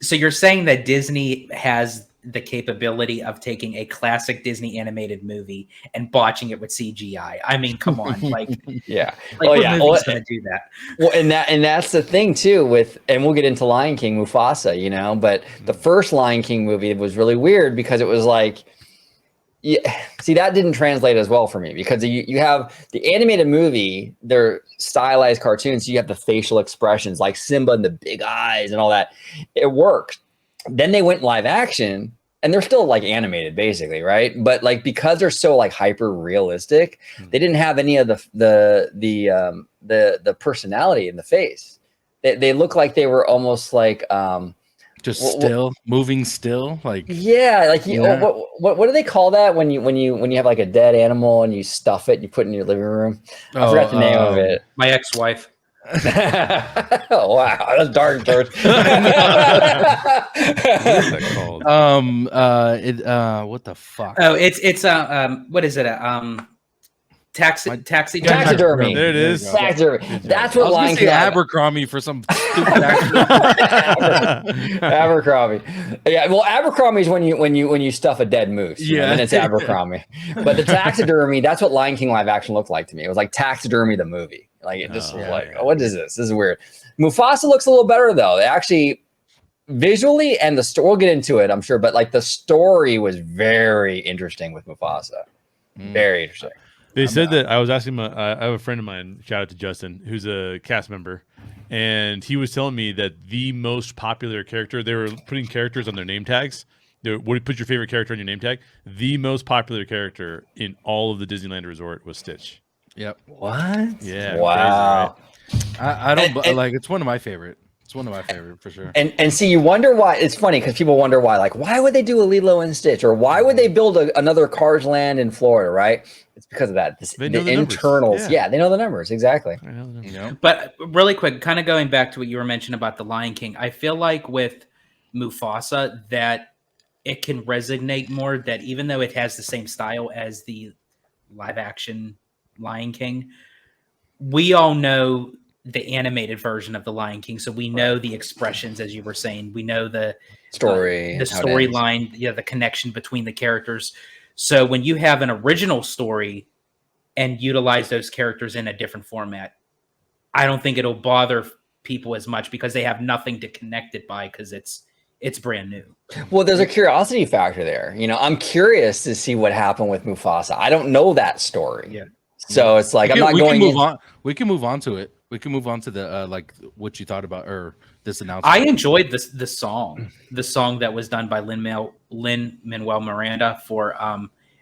so you're saying that Disney has the capability of taking a classic Disney animated movie and botching it with CGI? I mean, come on, yeah. What movie's gonna do that? Well, and that's the thing too and we'll get into Lion King, Mufasa, but the first Lion King movie was really weird because it was like, yeah, see, that didn't translate as well for me, because you have the animated movie, they're stylized cartoons, so you have the facial expressions like Simba and the big eyes and all that. It worked. Then they went live action, and they're still like animated basically, right? But because they're so like hyper realistic, they didn't have any of the personality in the face. They look like they were almost like just moving still, what do they call that when you have like a dead animal and you stuff it and you put it in your living room? I forgot the name of it. My ex-wife. Oh wow, that's dark, George. What's that called? What the fuck? Oh, it's what is it? Taxidermy. There it is. Taxidermy. That's what Lion King. Abercrombie for some stupid Abercrombie. Yeah, well, Abercrombie is when you stuff a dead moose. Yeah, and it's Abercrombie. But the taxidermy, that's what Lion King live action looked like to me. It was like Taxidermy the movie. Like it just was what is this? This is weird. Mufasa looks a little better though. They actually visually, and the story, we'll get into it, I'm sure, but the story was very interesting with Mufasa. Very interesting. They said that I was asking I have a friend of mine, shout out to Justin, who's a cast member, and he was telling me that the most popular character, they were putting characters on their name tags. What do you put your favorite character on your name tag? The most popular character in all of the Disneyland Resort was Stitch. Yep. What? Yeah. Wow. Crazy, right? I don't like. It's one of my favorite. It's one of my favorite for sure. And see, you wonder why. It's funny because people wonder why. Like, why would they do a Lilo and Stitch, or why would they build another Cars Land in Florida? Right? It's because of that. The internals. Yeah, they know the numbers exactly. I know the numbers. But really quick, kind of going back to what you were mentioning about the Lion King, I feel like with Mufasa that it can resonate more. That even though it has the same style as the live action Lion King, we all know the animated version of the Lion King, so we know the expressions, as you were saying. We know the story, the storyline, the connection between the characters. So when you have an original story and utilize those characters in a different format, I don't think it'll bother people as much because they have nothing to connect it by because it's brand new. Well, there's a curiosity factor there. I'm curious to see what happened with Mufasa. I don't know that story. Yeah. So it's like I'm not going. We can move on to it. We can move on to the what you thought about or this announcement. I enjoyed the song that was done by Lin-Manuel Miranda for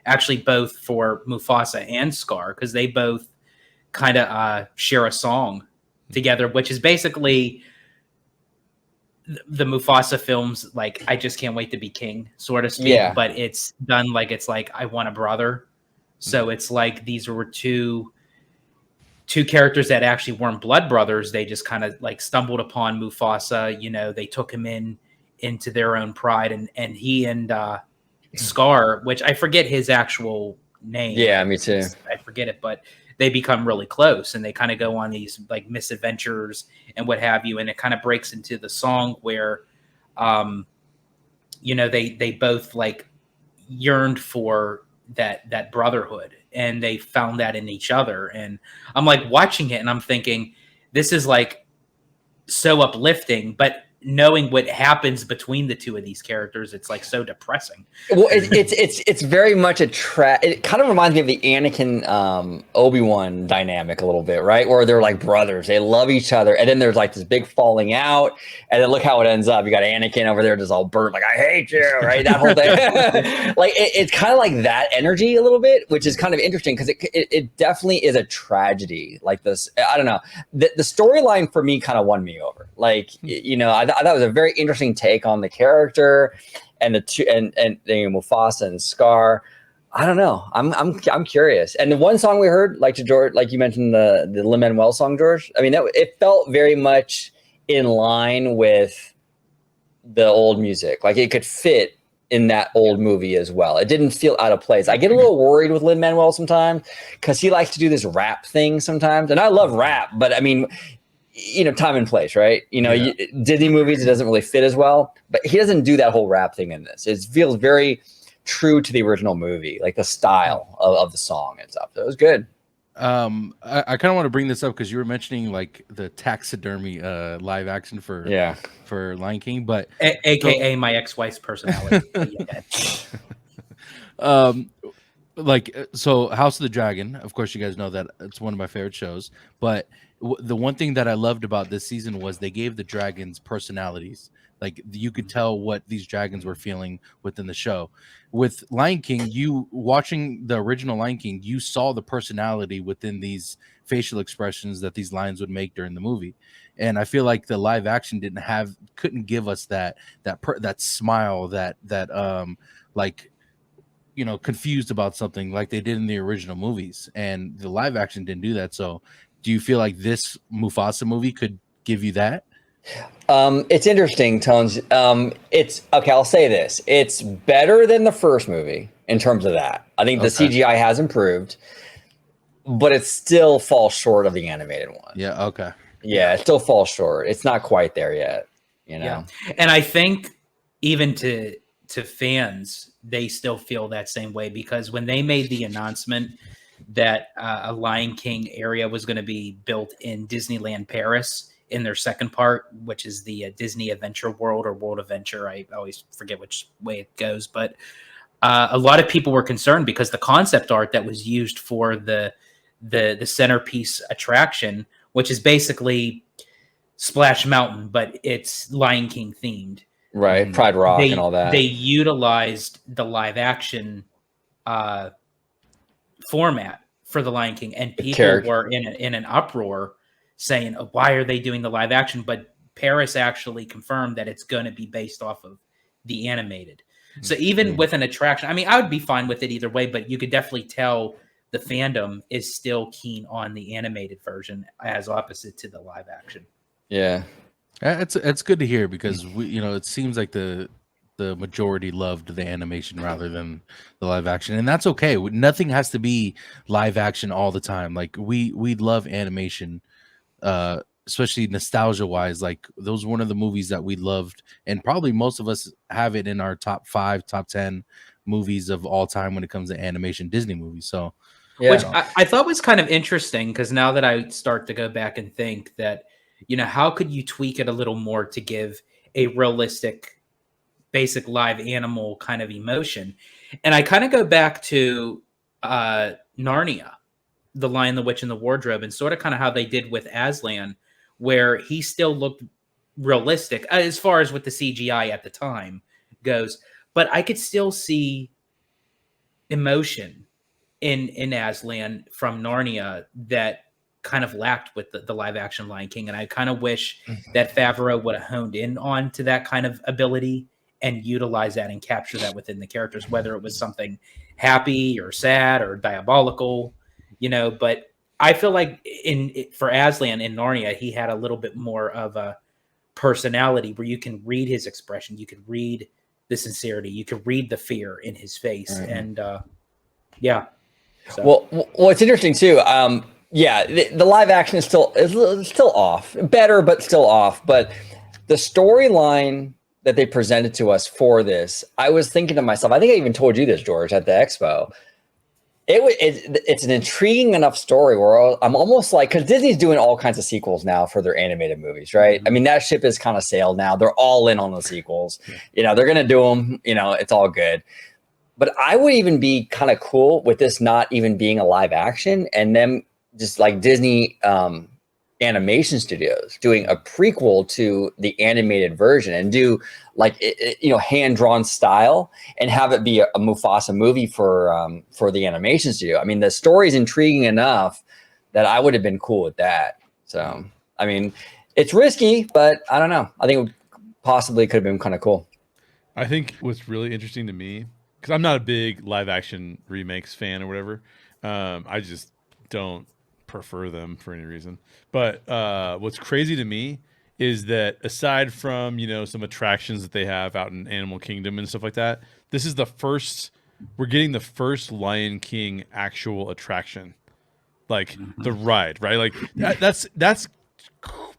actually both for Mufasa and Scar, because they both kind of share a song together, which is basically the Mufasa films, like I just can't wait to be king, so to speak. Yeah. But it's done like it's like I want a brother. So it's like these were two characters that actually weren't blood brothers. They just kind of like stumbled upon Mufasa. They took him in into their own pride, and he and Scar, which I forget his actual name. Yeah, me too. I forget it, but they become really close, and they kind of go on these like misadventures and what have you, and it kind of breaks into the song where, they both like yearned for that brotherhood, and they found that in each other. And I'm like watching it, and I'm thinking, this is like so uplifting, but knowing what happens between the two of these characters, it's like so depressing. Well, it's very much it kind of reminds me of the Anakin Obi-Wan dynamic a little bit, right? Where they're like brothers, they love each other, and then there's like this big falling out, and then look how it ends up. You got Anakin over there just all burnt, like I hate you, right? That whole thing, like it's kind of like that energy a little bit, which is kind of interesting because it definitely is a tragedy. Like this, I don't know, the storyline for me kind of won me over. Like I thought it was a very interesting take on the character and the two and Mufasa and Scar. I don't know. I'm curious. And the one song we heard, like to George, like you mentioned the Lin-Manuel song, George. I mean, it felt very much in line with the old music. Like it could fit in that old movie as well. It didn't feel out of place. I get a little worried with Lin-Manuel sometimes because he likes to do this rap thing sometimes, and I love rap, but I mean, time and place, right? Disney movies, it doesn't really fit as well, but he doesn't do that whole rap thing in this. It feels very true to the original movie, like the style of the song and stuff. So it was good. I kind of want to bring this up because you were mentioning like the taxidermy live action for Lion King, but AKA my ex-wife's personality. So House of the Dragon, of course you guys know that it's one of my favorite shows, but the one thing that I loved about this season was they gave the dragons personalities. Like you could tell what these dragons were feeling within the show. With Lion King, you watching the original Lion King, you saw the personality within these facial expressions that these lions would make during the movie. And I feel like the live action couldn't give us that smile, that confused about something like they did in the original movies. And the live action didn't do that. So do you feel like this Mufasa movie could give you that? It's interesting, Tones. It's okay. I'll say this: it's better than the first movie in terms of that. I think the CGI has improved, but it still falls short of the animated one. Yeah. Okay. Yeah, it still falls short. It's not quite there yet. Yeah. And I think even to fans, they still feel that same way, because when they made the announcement that a Lion King area was going to be built in Disneyland Paris in their second part, which is the Disney Adventure World or World Adventure. I always forget which way it goes, but a lot of people were concerned because the concept art that was used for the centerpiece attraction, which is basically Splash Mountain, but it's Lion King themed. Right. Pride Rock and all that. They utilized the live action format for the Lion King, and people were in an uproar saying, oh, why are they doing the live action? But Paris actually confirmed that it's going to be based off of the animated. So even with an attraction, I mean, I would be fine with it either way, but you could definitely tell the fandom is still keen on the animated version as opposite to the live action. Yeah. It's good to hear, because it seems like the majority loved the animation rather than the live action, and that's okay. Nothing has to be live action all the time. Like we love animation, especially nostalgia wise. Like those were one of the movies that we loved, and probably most of us have it in our top 5, top 10 movies of all time when it comes to animation Disney movies. So which I thought was kind of interesting, because now that I start to go back and think that, how could you tweak it a little more to give a realistic, basic live animal kind of emotion? And I kind of go back to Narnia, The Lion, the Witch, and the Wardrobe, and sort of kind of how they did with Aslan, where he still looked realistic as far as with the CGI at the time goes, but I could still see emotion in Aslan from Narnia that kind of lacked with the live action Lion King. And I kind of wish that Favreau would have honed in on to that kind of ability and utilize that and capture that within the characters, whether it was something happy or sad or diabolical, but I feel like for Aslan in Narnia, he had a little bit more of a personality where you can read his expression, you can read the sincerity, you can read the fear in his face. Right. And yeah. So. Well, it's interesting too. Yeah, the live action is still off, better, but still off. But the storyline that they presented to us for this, I was thinking to myself, I think I even told you this, George, at the expo. It's an intriguing enough story where I'm almost like, because Disney's doing all kinds of sequels now for their animated movies, right? I mean, that ship is kind of sailed now. They're all in on the sequels. You know, they're going to do them. You know, it's all good. But I would even be kind of cool with this not even being a live action, and them just like Disney animation studios doing a prequel to the animated version and do like hand-drawn style and have it be a Mufasa movie for the animation studio. I mean, the story is intriguing enough that I would have been cool with that. So, I mean, it's risky, but I don't know. I think it possibly could have been kind of cool. I think what's really interesting to me, because I'm not a big live action remakes fan or whatever. I just don't prefer them for any reason. But what's crazy to me is that aside from, some attractions that they have out in Animal Kingdom and stuff like that, this is we're getting the first Lion King actual attraction. Like the ride, right? Like that's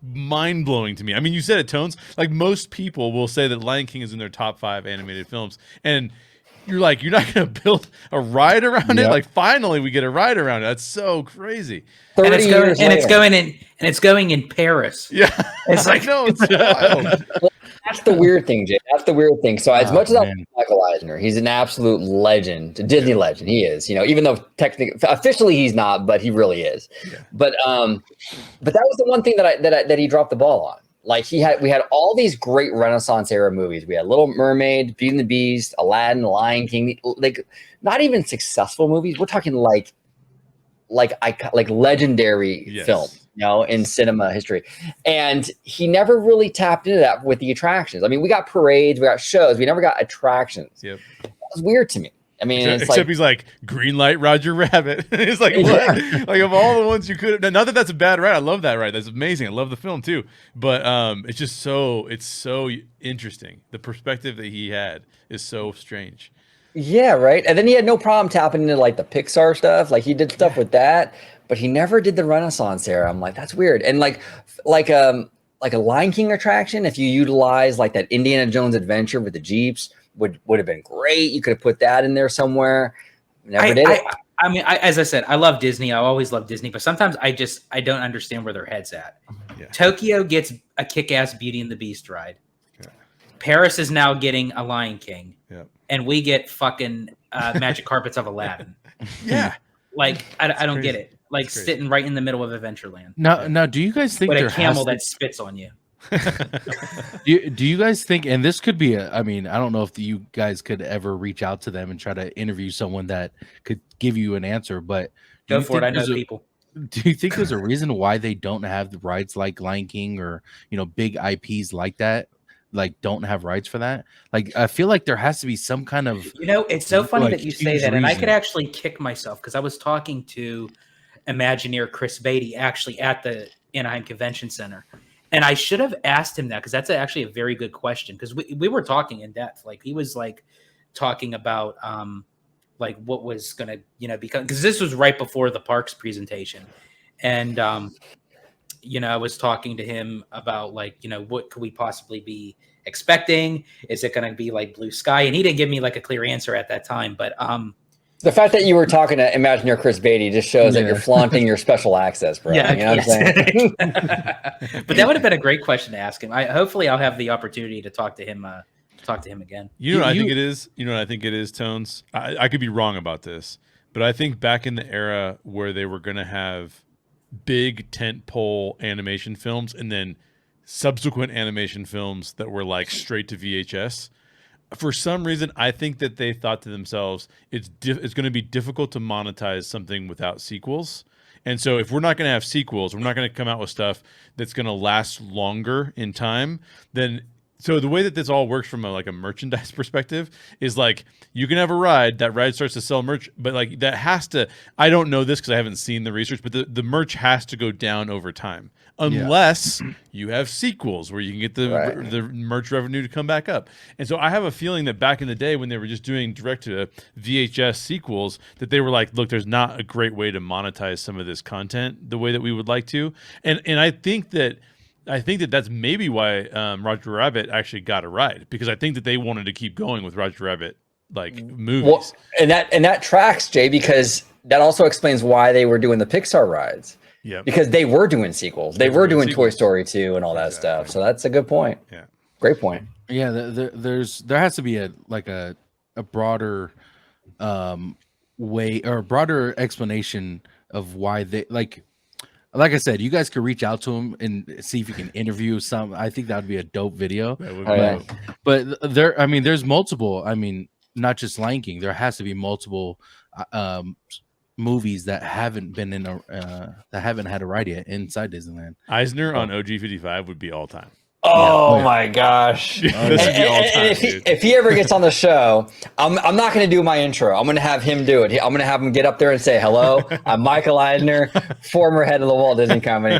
mind blowing to me. I mean, you said it, Tones. Like most people will say that Lion King is in their top 5 animated films. And you're like, you're not going to build a ride around it. Like, finally, we get a ride around it. That's so crazy. And it's going in Paris. Yeah, it's like no, it's wild. Well, that's the weird thing, Jay. That's the weird thing. So as much as I like Michael Eisner, he's an absolute legend, a Disney legend. He is, even though technically, officially, he's not, but he really is. Yeah. But that was the one thing that he dropped the ball on. Like we had all these great Renaissance era movies. We had Little Mermaid, Beauty and the Beast, Aladdin, Lion King. Like not even successful movies. We're talking like legendary film, in cinema history. And he never really tapped into that with the attractions. I mean, we got parades, we got shows, we never got attractions. Yep. That was weird to me. I mean, except he's like, green light Roger Rabbit. It's like, what? Like of all the ones you could have, not that that's a bad ride. I love that ride. That's amazing. I love the film too. But it's just it's so interesting. The perspective that he had is so strange. Yeah, right. And then he had no problem tapping into like the Pixar stuff. Like he did stuff with that, but he never did the Renaissance era. I'm like, that's weird. And like a Lion King attraction, if you utilize like that Indiana Jones adventure with the Jeeps, would have been great. You could have put that in there somewhere. Never did it. I mean, as I said, I love Disney. I always love Disney, but sometimes I don't understand where their head's at. Yeah. Tokyo gets a kick-ass Beauty and the Beast ride. Yeah. Paris is now getting a Lion King. Yeah. And we get fucking Magic Carpets of Aladdin. Yeah. Like, I don't get it. Like sitting right in the middle of Adventureland. Now, do you guys think with a camel that spits on you? do you guys think, and this could be I don't know if you guys could ever reach out to them and try to interview someone that could give you an answer, but go for it. I know people. Do you think there's a reason why they don't have the rides like Lion King or big IPs like that, like don't have rides for that? Like I feel like there has to be some kind of it's so funny that you say that, and I could actually kick myself because I was talking to Imagineer Chris Beatty actually at the Anaheim Convention Center. And I should have asked him that because that's actually a very good question because we were talking in depth. Like he was like talking about like what was going to, because this was right before the parks presentation. And, I was talking to him about like, what could we possibly be expecting? Is it going to be like blue sky? And he didn't give me like a clear answer at that time. But the fact that you were talking to Imagineer Chris Beatty just shows that you're flaunting your special access, bro. Yeah, you know what I'm saying? But that would have been a great question to ask him. Hopefully I'll have the opportunity to talk to him again. You know what I think it is? You know what I think it is, Tones? I could be wrong about this, but I think back in the era where they were going to have big tentpole animation films and then subsequent animation films that were like straight to VHS, for some reason, I think that they thought to themselves, it's going to be difficult to monetize something without sequels. And so if we're not going to have sequels, we're not going to come out with stuff that's going to last longer in time, then So the way that this all works from a merchandise perspective is like you can have a ride, that ride starts to sell merch, but like that has to, I don't know this because I haven't seen the research, but the merch has to go down over time unless you have sequels where you can get the merch revenue to come back up. And so I have a feeling that back in the day when they were just doing direct to VHS sequels, that they were like, look, there's not a great way to monetize some of this content the way that we would like to. And I think that that's maybe why Roger Rabbit actually got a ride, because I think that they wanted to keep going with Roger Rabbit movies. Well, and that tracks, Jay, because that also explains why they were doing the Pixar rides. Yeah, because they were doing sequels. They were doing Toy Story 2 and all that stuff. So that's a good point. Yeah, great point. Yeah, there has to be a broader way or a broader explanation of why they like I said, you guys could reach out to him and see if you can interview some. I think that would be a dope video. But there's multiple. I mean, not just Lion King. There has to be multiple movies that haven't been that haven't had a ride yet inside Disneyland. Eisner on OG55 would be all time. Oh my gosh! If he ever gets on the show, I'm not going to do my intro. I'm going to have him do it. I'm going to have him get up there and say, "Hello, I'm Michael Eisner, former head of the Walt Disney Company."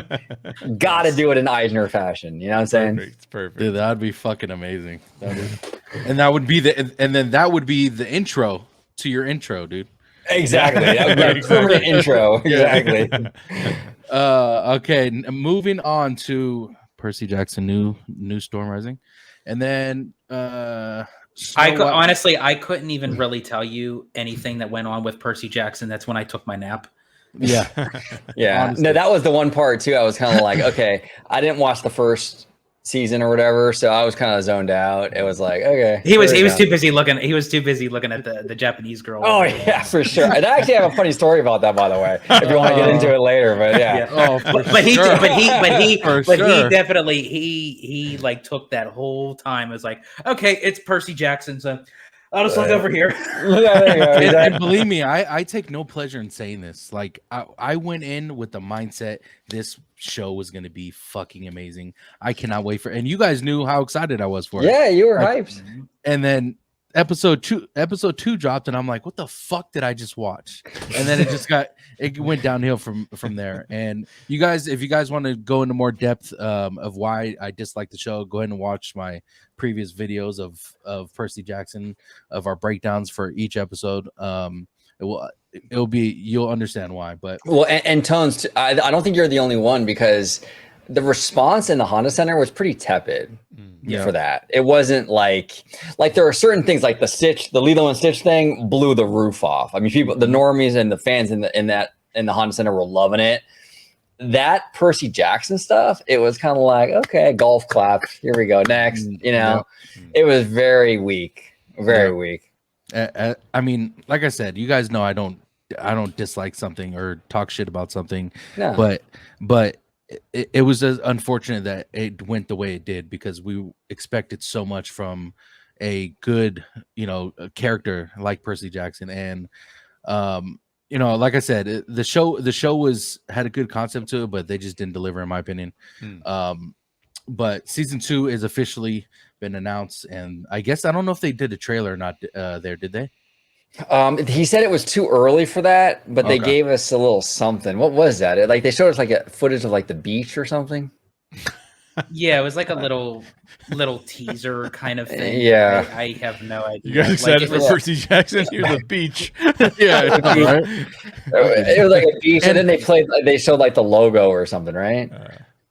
Got to do it in Eisner fashion. You know what I'm saying? Perfect. Dude, that would be fucking amazing. That would be that would be the intro to your intro, dude. Exactly. That would be a permanent intro. Exactly. Okay. Moving on to Percy Jackson, new Storm Rising, and then honestly, I couldn't even really tell you anything that went on with Percy Jackson. That's when I took my nap. Yeah, yeah. Honestly. No, that was the one part too. I was kind of like, okay, I didn't watch the first season or whatever, so I was kind of zoned out. It was like, okay, he was too busy looking. He was too busy looking at the Japanese girl. Oh yeah, for sure. And I actually have a funny story about that, by the way, if you want to get into it later. But yeah. Oh, he definitely he like took that whole time. It was like, okay, it's Percy Jackson, so I'll just look over here. And believe me, I take no pleasure in saying this. Like I went in with the mindset this show was going to be fucking amazing. I cannot wait and you guys knew how excited I was for it. Yeah, you were hyped. And then episode two dropped, and I'm like, what the fuck did I just watch? And then it went downhill from there. And you guys, if you guys want to go into more depth of why I dislike the show, go ahead and watch my previous videos of Percy Jackson, of our breakdowns for each episode. You'll understand why. But and Tones, I don't think you're the only one, because the response in the Honda Center was pretty tepid for that. It wasn't like there are certain things like the Lilo and Stitch thing blew the roof off. I mean, people, the normies and the fans in the Honda Center were loving it. That Percy Jackson stuff, it was kind of like, okay, golf clap. Here we go. Next, it was very weak, very weak. I mean, like I said, you guys know I don't dislike something or talk shit about something, but it was unfortunate that it went the way it did, because we expected so much from a good, a character like Percy Jackson. And, like I said, the show had a good concept to it, but they just didn't deliver, in my opinion. But season 2 is officially been announced, and I guess I don't know if they did a trailer or not. There, did they? He said it was too early for that, but they gave us a little something. What was that? They showed us like a footage of like the beach or something. Yeah, it was like a little teaser kind of thing. Yeah, I have no idea. You guys excited for Percy Jackson? Here's the beach. Yeah, right? It was like a beach, and then they showed like the logo or something, right?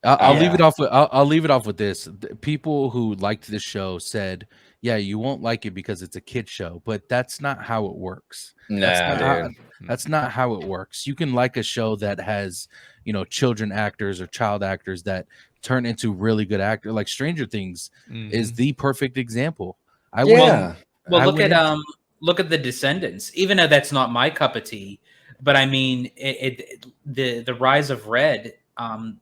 I'll leave it off. I'll leave it off with this. People who liked this show said, "Yeah, you won't like it because it's a kid show," but that's not how it works. That's not how it works. You can like a show that has, children actors or child actors that turn into really good actors. Like Stranger Things is the perfect example. Look at The Descendants. Even though that's not my cup of tea, but I mean, the Rise of Red.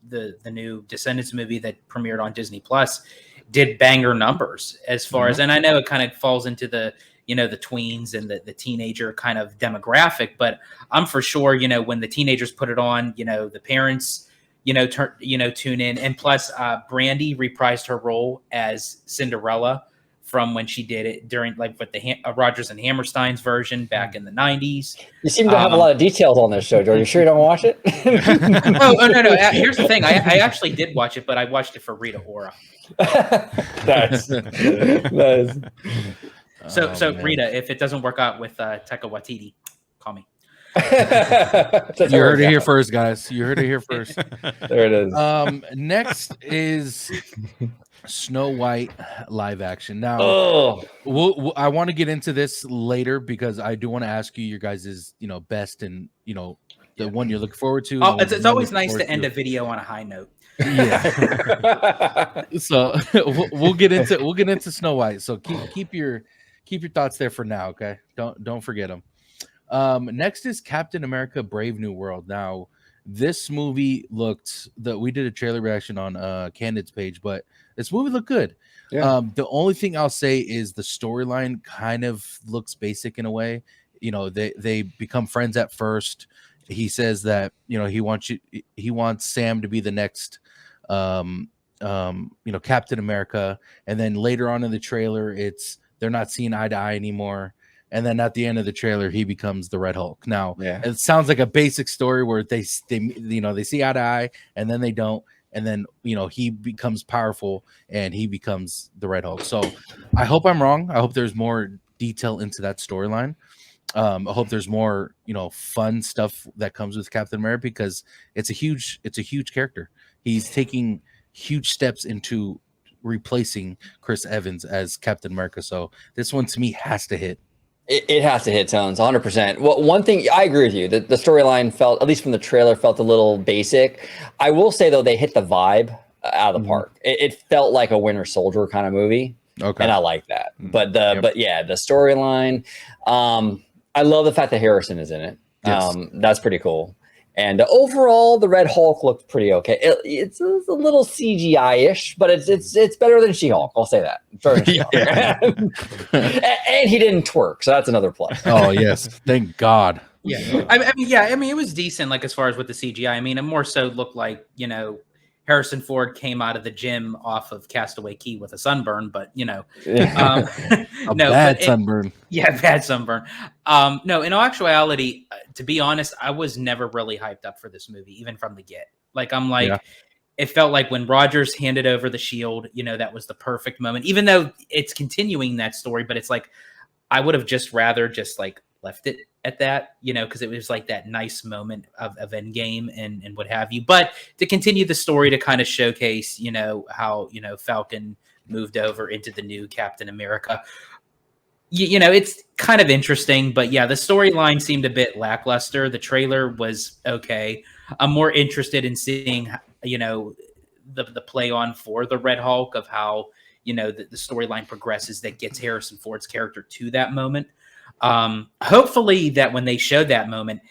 The new Descendants movie that premiered on Disney Plus did banger numbers as far as, and I know it kind of falls into the the tweens and the teenager kind of demographic, but I'm for sure when the teenagers put it on, the parents tune in. And plus, Brandy reprised her role as Cinderella from when she did it during with the Rodgers and Hammerstein's version back in the 90s. You seem to have a lot of details on this show, George. You sure you don't watch it? No. Here's the thing. I actually did watch it, but I watched it for Rita Ora. Nice. So Rita, if it doesn't work out with Taika Waititi, call me. You heard it here first, guys. You heard it here first. There it is. Next is Snow White live action. Now, I want to get into this later because I do want to ask you your guys' best and the one you're looking forward to. It's always nice to end a video on a high note. Yeah. So we'll get into Snow White. So keep your thoughts there for now, okay? Don't forget them. Next is Captain America: Brave New World. Now, this movie we did a trailer reaction on Candid's page, but this movie looked good. Yeah. The only thing I'll say is the storyline kind of looks basic in a way. They become friends at first. He says that he wants Sam to be the next Captain America, and then later on in the trailer they're not seeing eye to eye anymore. And then at the end of the trailer, he becomes the Red Hulk. Now, It sounds like a basic story where they see eye to eye, and then they don't, and then he becomes powerful and he becomes the Red Hulk. So I hope I'm wrong. I hope there's more detail into that storyline. I hope there's more fun stuff that comes with Captain America because it's a huge character. He's taking huge steps into replacing Chris Evans as Captain America. So this one to me has to hit. It has to hit tones 100%. Well, one thing I agree with you that the storyline felt, at least from the trailer, felt a little basic. I will say though, they hit the vibe out of the park. It felt like a Winter Soldier kind of movie. Okay. And I like that. But the storyline, I love the fact that Harrison is in it. Yes. That's pretty cool. And overall, the Red Hulk looked pretty okay. It's a little CGI-ish, but it's better than She-Hulk. I'll say that. And he didn't twerk, so that's another plus. Oh yes, thank God. Yeah, I mean, it was decent. As far as with the CGI, I mean, it more so looked like Harrison Ford came out of the gym off of Castaway Key with a sunburn, but bad sunburn. Yeah, bad sunburn. No, in all actuality, to be honest, I was never really hyped up for this movie, even from the get. It felt like when Rogers handed over the shield, that was the perfect moment, even though it's continuing that story, but it's like, I would have just rather left it at that, because it was like that nice moment of Endgame and what have you. But to continue the story to kind of showcase, how, Falcon moved over into the new Captain America, it's kind of interesting. But yeah, the storyline seemed a bit lackluster. The trailer was okay. I'm more interested in seeing, the play on for the Red Hulk of how, the storyline progresses that gets Harrison Ford's character to that moment. Hopefully that when they showed that moment,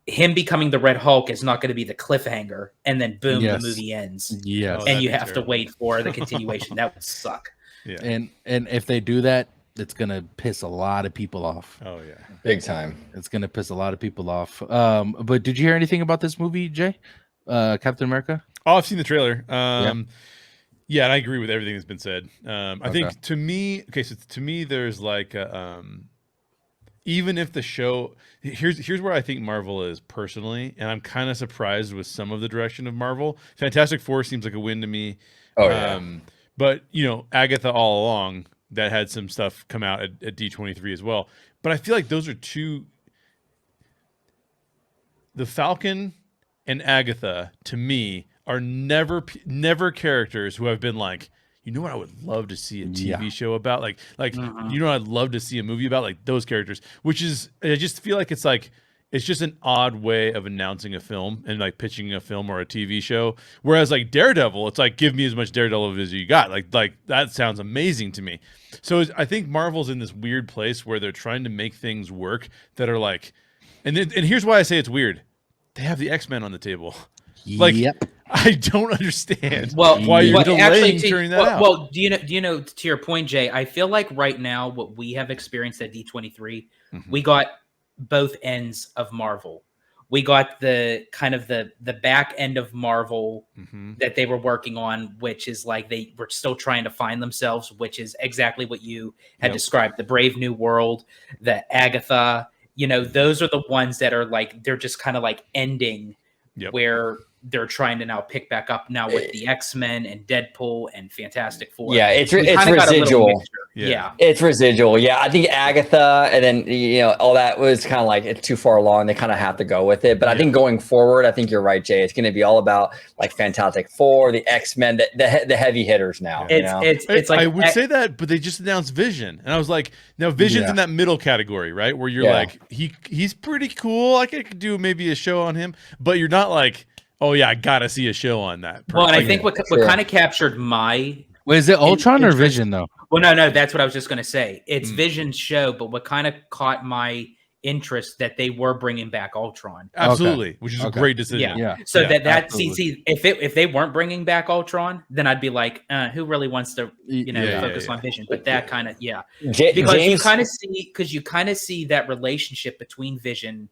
him becoming the Red Hulk is not going to be the cliffhanger and then boom, the movie ends. Yes. And you have to wait for the continuation. That would suck. Yeah. And if they do that, it's going to piss a lot of people off. Oh yeah. Big time. It's going to piss a lot of people off. But did you hear anything about this movie, Jay? Captain America? Oh, I've seen the trailer. Yeah, and I agree with everything that's been said. I think to me, there's even if the show, here's where I think Marvel is personally, and I'm kind of surprised with some of the direction of Marvel. Fantastic Four seems like a win to me. But Agatha all along, that had some stuff come out at D23 as well. But I feel like those are two. The Falcon and Agatha, to me, are never characters who have been like, what I would love to see a TV show about, I'd love to see a movie about, those characters. Which is, I just feel like it's just an odd way of announcing a film and pitching a film or a TV show. Whereas Daredevil, it's give me as much Daredevil as you got. Like that sounds amazing to me. So I think Marvel's in this weird place where they're trying to make things work that are and here's why I say it's weird. They have the X-Men on the table. I don't understand why you're delaying turning that out. Well, do you know, to your point, Jay, I feel like right now what we have experienced at D23, we got both ends of Marvel. we got the kind of the back end of Marvel that they were working on, which is like they were still trying to find themselves, which is exactly what you had described. The Brave New World, the Agatha, those are the ones that are like, they're just kind of like ending where they're trying to now pick back up now with the X-Men and Deadpool and Fantastic Four. Yeah, it's residual. Yeah, it's residual. Yeah, I think Agatha, and then all that was kind of like it's too far along. They kind of have to go with it. But I think going forward, I think you're right, Jay. It's going to be all about like Fantastic Four, the X-Men, the heavy hitters now. It's like I would say that, but they just announced Vision, and I was like, now Vision's in that middle category, right? Where you're like, he's pretty cool. I could do maybe a show on him, but you're not like, oh yeah, I gotta see a show on that. Well, and I think what kind of captured my is it Ultron or Vision though? Well, no, that's what I was just gonna say. It's Vision's show, but what kind of caught my interest that they were bringing back Ultron. Absolutely, which is a great decision. Yeah. So that see, if they weren't bringing back Ultron, then I'd be like, who really wants to focus on Vision? But that kind of because you kind of see that relationship between Vision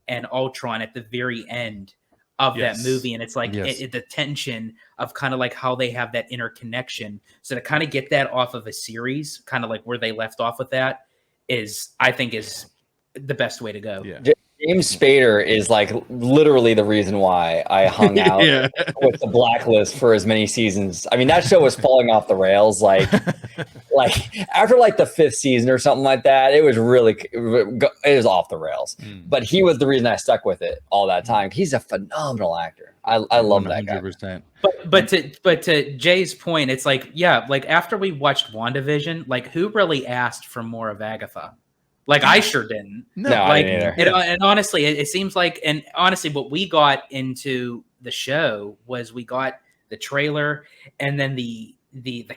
and Ultron at the very end of that movie, and it's like the tension of kind of like how they have that interconnection. So to kind of get that off of a series, kind of like where they left off with that, I think is the best way to go. James Spader is like literally the reason why I hung out with the Blacklist for as many seasons. I mean, that show was falling off the rails. Like after like the 5th season or something like that, it was off the rails. But he was the reason I stuck with it all that time. He's a phenomenal actor. I love that guy. But to Jay's point, it's like, like after we watched WandaVision, like who really asked for more of Agatha? Like I sure didn't. No, I didn't either. And honestly, it seems like, and honestly, what we got into the show was we got the trailer, and then the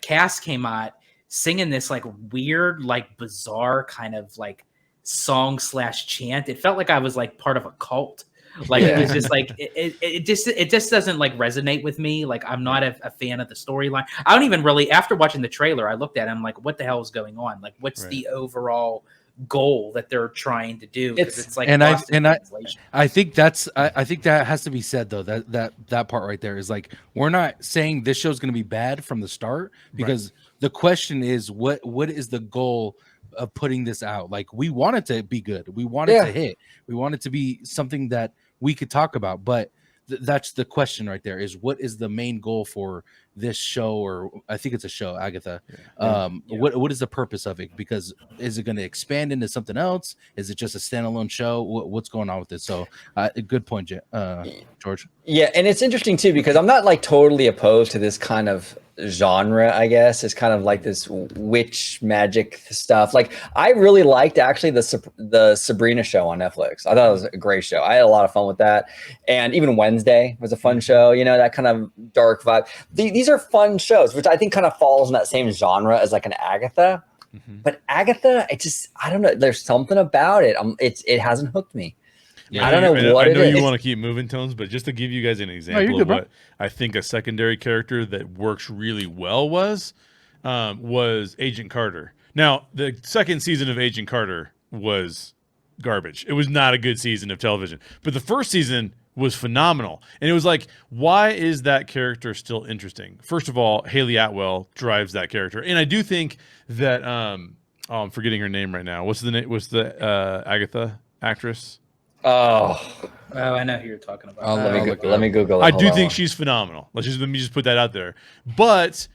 cast came out singing this like weird, like bizarre kind of like song / chant. It felt like I was like part of a cult. Like it was just like it just doesn't like resonate with me. Like I'm not a fan of the storyline. I don't even really, after watching the trailer, I looked at it, I'm like, what the hell is going on? Like what's the overall goal that they're trying to do? It's like, I think that has to be said though, that part right there is like, we're not saying this show's going to be bad from the start, because the question is what is the goal of putting this out? Like we want it to be good, we want it to hit, we want it to be something that we could talk about, but that's the question right there, is what is the main goal for this show? Or I think it's a show, Agatha. What is the purpose of it? Because is it going to expand into something else? Is it just a standalone show? What's going on with it? So good point, George. Yeah, and it's interesting too, because I'm not like totally opposed to this kind of genre, I guess. It's kind of like this witch magic stuff. Like I really liked actually the Sabrina show on Netflix. I thought it was a great show. I had a lot of fun with that. And even Wednesday was a fun show, that kind of dark vibe. These are fun shows, which I think kind of falls in that same genre as like an Agatha. But Agatha, I don't know. There's something about it. It hasn't hooked me. I don't know what it is. I know you want to keep moving, Tones, but just to give you guys an example of what I think a secondary character that works really well was Agent Carter. Now, the second season of Agent Carter was garbage. It was not a good season of television. But the first season was phenomenal. And it was like, why is that character still interesting? First of all, Haley Atwell drives that character. And I do think that I'm forgetting her name right now. What's the Agatha actress? Oh, I know who you're talking about. Let me Google it. I do think she's phenomenal. Let me just put that out there. But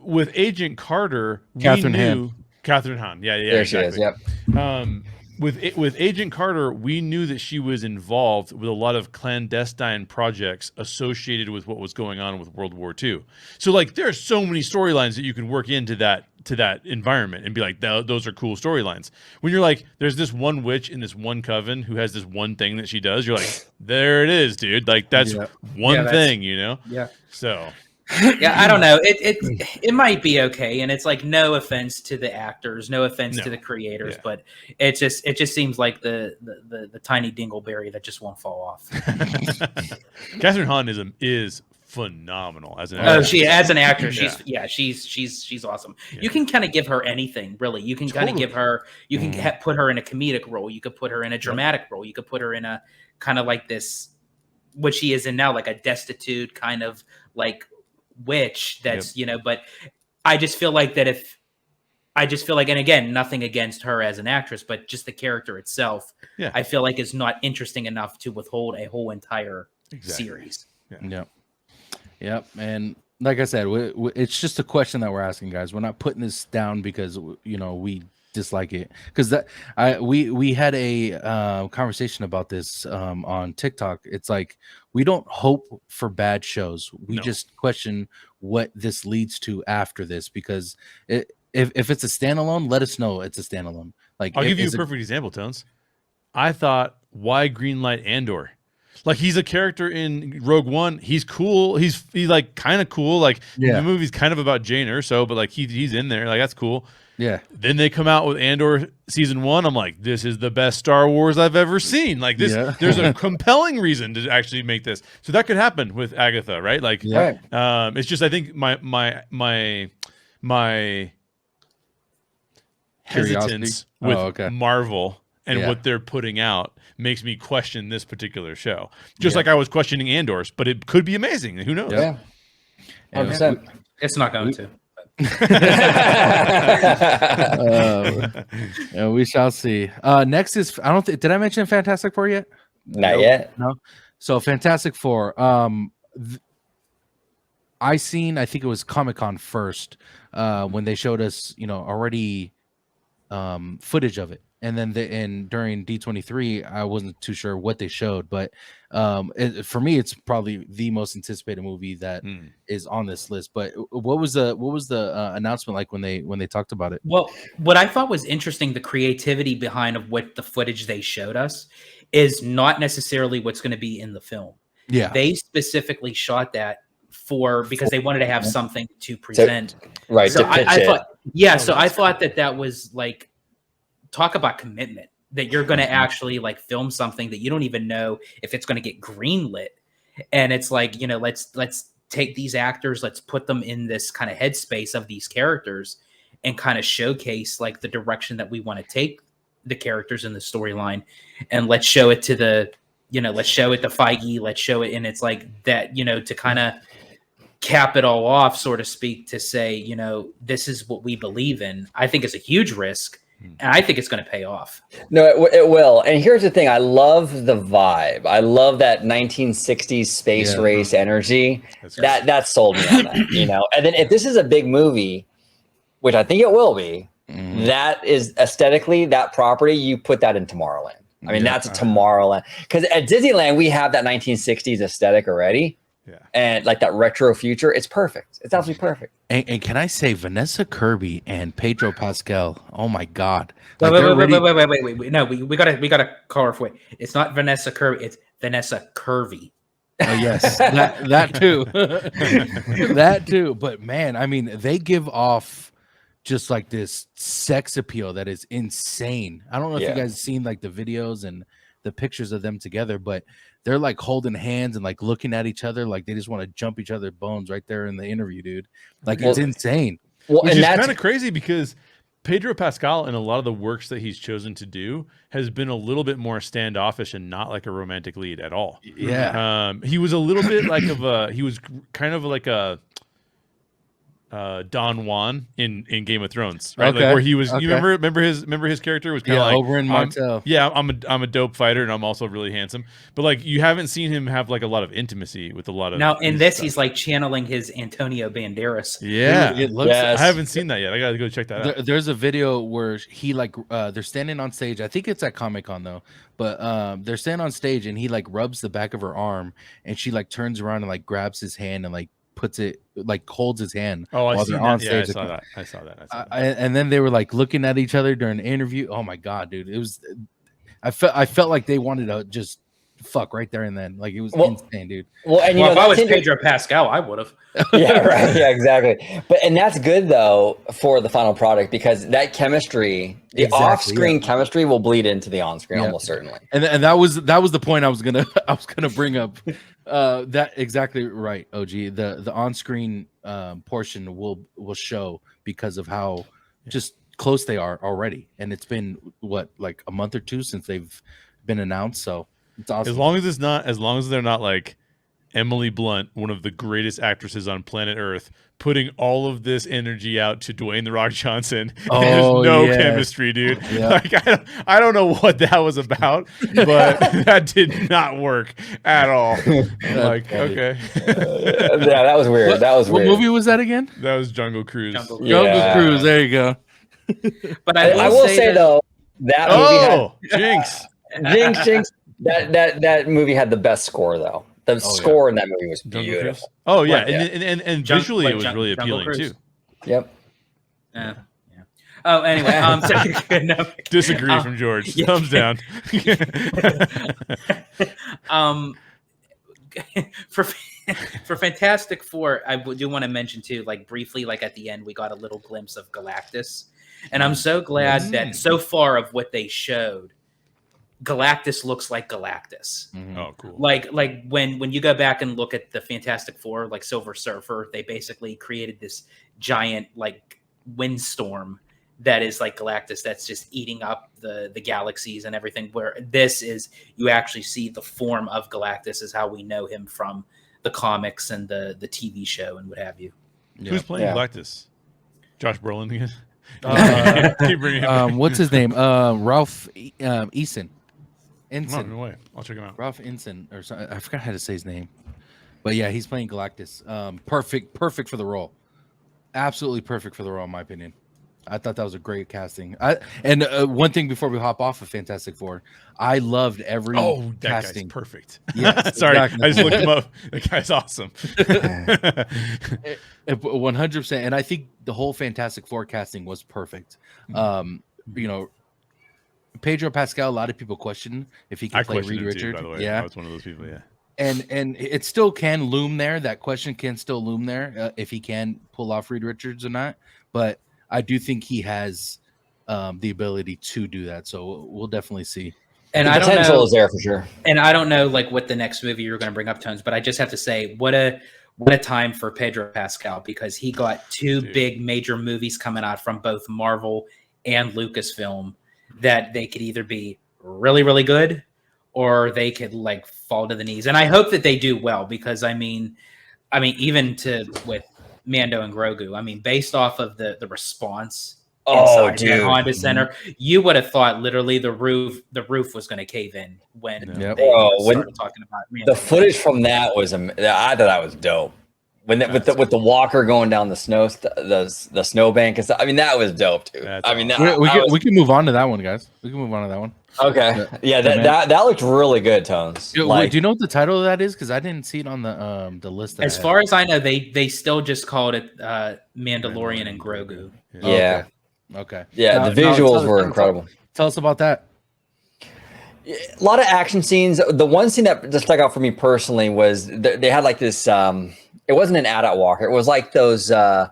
with Agent Carter, Catherine Hahn. Catherine Hahn. Yeah, there exactly. she is. Yep. With Agent Carter, we knew that she was involved with a lot of clandestine projects associated with what was going on with World War II. So like, there's so many storylines that you can work into that environment and be like, those are cool storylines. When you're like, there's this one witch in this one coven who has this one thing that she does, you're like, there it is, dude. Like that's one thing, Yeah. So. Yeah, I don't know. It might be okay, and it's like no offense to the actors, no offense to the creators, but it just seems like the tiny dingleberry that just won't fall off. Catherine Hahn is phenomenal as an actor. As an actor, she's awesome. Yeah. You can kind of give her anything, really. You can kind of give her, put her in a comedic role. You could put her in a dramatic role. You could put her in a kind of like this, what she is in now, like a destitute kind of like witch that's, but I just feel like that and again, nothing against her as an actress, but just the character itself, I feel like is not interesting enough to withhold a whole entire series. Yep. And like I said, it's just a question that we're asking, guys. We're not putting this down because we dislike it, because we had a conversation about this on TikTok. It's like we don't hope for bad shows. We just question what this leads to after this, because if it's a standalone, let us know it's a standalone. Like, I'll give you a perfect example, Tones. I thought, why greenlight Andor? Like, he's a character in Rogue One. He's cool. He's like kind of cool. Like, the movie's kind of about Jane Erso, but like he's in there. Like, that's cool. Yeah. Then they come out with Andor season 1. I'm like, this is the best Star Wars I've ever seen. Like this, there's a compelling reason to actually make this. So that could happen with Agatha, right? Like, it's just, I think my hesitance with Marvel and what they're putting out makes me question this particular show. Just like I was questioning Andor's, but it could be amazing. Who knows? Yeah. 100%. It's not going to. We shall see. Next is, did I mention Fantastic Four yet? Not yet. No. So Fantastic Four. I think it was Comic-Con first, when they showed us, already footage of it. And then during D23, I wasn't too sure what they showed, but for me, it's probably the most anticipated movie that is on this list. But what was the announcement like when they talked about it? Well, what I thought was interesting, the creativity behind of what the footage they showed us is not necessarily what's going to be in the film. Yeah, they specifically shot that because they wanted to have something to present. Right. So I thought, I thought that was like, talk about commitment, that you're going to actually like film something that you don't even know if it's going to get greenlit. And it's like, let's take these actors, let's put them in this kind of headspace of these characters and kind of showcase like the direction that we want to take the characters in the storyline. And let's show it to let's show it to Feige, let's show it. And it's like that, to kind of cap it all off, so to speak, to say, this is what we believe in. I think it's a huge risk. And I think it's going to pay off. No, it will. And here's the thing. I love the vibe. I love that 1960s space race energy. That sold me on that, And then if this is a big movie, which I think it will be, that is aesthetically, that property, you put that in Tomorrowland. I mean, that's a Tomorrowland. Because at Disneyland, we have that 1960s aesthetic already. Yeah. And like that retro future, it's perfect. It's absolutely perfect. And can I say Vanessa Kirby and Pedro Pascal? Oh my God! Wait. No, we gotta clarify. It's not Vanessa Kirby. It's Vanessa Curvy. Oh yes, that too, that too. But man, I mean, they give off just like this sex appeal that is insane. I don't know if you guys have seen like the videos and the pictures of them together, but they're like holding hands and like looking at each other like they just want to jump each other's bones right there in the interview, dude. Like, it's insane. Well, which is kind of crazy because Pedro Pascal in a lot of the works that he's chosen to do has been a little bit more standoffish and not like a romantic lead at all. Yeah. He was a little bit like he was kind of like a Don Juan in Game of Thrones, right? Okay. Like where he was. You remember his character was kind of like Oberyn Martell. I'm a dope fighter and I'm also really handsome. But like you haven't seen him have like a lot of intimacy with a lot of. Now in this, he's like channeling his Antonio Banderas. Yeah, it looks. I haven't seen that yet. I gotta go check that out. There's a video where he like they're standing on stage. I think it's at Comic-Con though, but they're standing on stage and he like rubs the back of her arm and she like turns around and like grabs his hand and like puts it like holds his hand. Oh, I while see they're that. on Yeah, stage. I saw that. And then they were like looking at each other during the interview. Oh my God, dude! It was. I felt like they wanted to just fuck right there and then. Like it was insane, dude. Well, and if I was Pedro Pascal, I would have. Yeah, right. Yeah, exactly. And that's good though for the final product because that chemistry, the off-screen chemistry, will bleed into the on-screen almost certainly. And that was the point I was gonna bring up. That exactly right, OG. The on-screen portion will show because of how just close they are already, and it's been what like a month or two since they've been announced. So It's awesome. As long as they're not like Emily Blunt, one of the greatest actresses on planet Earth, putting all of this energy out to Dwayne the Rock Johnson. And there's no chemistry, dude. Yeah. Like I don't know what that was about, but that did not work at all. I'm like, okay. Yeah, that was weird. What movie was that again? That was Jungle Cruise. Jungle Cruise. There you go. But I will say though, that movie had Jinx. That movie had the best score though. The score in that movie was beautiful. Oh yeah, and visually it was really appealing too. Yep. Yeah. Oh, anyway, disagree from George. Yeah. Thumbs down. For Fantastic Four, I do want to mention too, like briefly, like at the end, we got a little glimpse of Galactus, and I'm so glad that so far of what they showed, Galactus looks like Galactus. Oh, cool. Like when you go back and look at the Fantastic Four, like Silver Surfer, they basically created this giant like windstorm that is like Galactus that's just eating up the galaxies and everything. Where this is, you actually see the form of Galactus is how we know him from the comics and the TV show and what have you. Who's playing Galactus? Josh Brolin again? What's his name? Ralph Eason. Ensign. No way. I'll check him out. Ralph Ensign, or something. I forgot how to say his name, but yeah, he's playing Galactus. Perfect for the role. Absolutely perfect for the role, in my opinion. I thought that was a great casting. One thing before we hop off of Fantastic Four, I loved every that casting. Guy's perfect. Yeah, sorry, exactly. I just looked him up. That guy's awesome. 100%, and I think the whole Fantastic Four casting was perfect. Pedro Pascal, a lot of people question if he can play Reed Richards. By the way. Yeah, I was one of those people. Yeah, and it still can loom there. That question can still loom there if he can pull off Reed Richards or not. But I do think he has the ability to do that. So we'll definitely see. And the potential is there for sure. And I don't know like what the next movie you're going to bring up, Tones, but I just have to say what a time for Pedro Pascal, because he got two big major movies coming out from both Marvel and Lucasfilm that they could either be really, really good or they could like fall to the knees. And I hope that they do well, because I mean, even with Mando and Grogu, I mean, based off of the response inside the Honda Center, you would have thought literally the roof was going to cave in when they started talking about Mando. The footage from that was, I thought that was dope. With the walker going down the snowbank and stuff. I mean, that was dope too. We can move on to that one, guys. We can move on to that one. Okay. Yeah, that looked really good, Tones. Wait, do you know what the title of that is? Because I didn't see it on the list. As far as I know, they still just called it Mandalorian and Grogu. Yeah. Okay. Yeah, the visuals were incredible. Tell us about that. A lot of action scenes. The one scene that just stuck out for me personally was they had like this. It wasn't an adult walker. It was like those the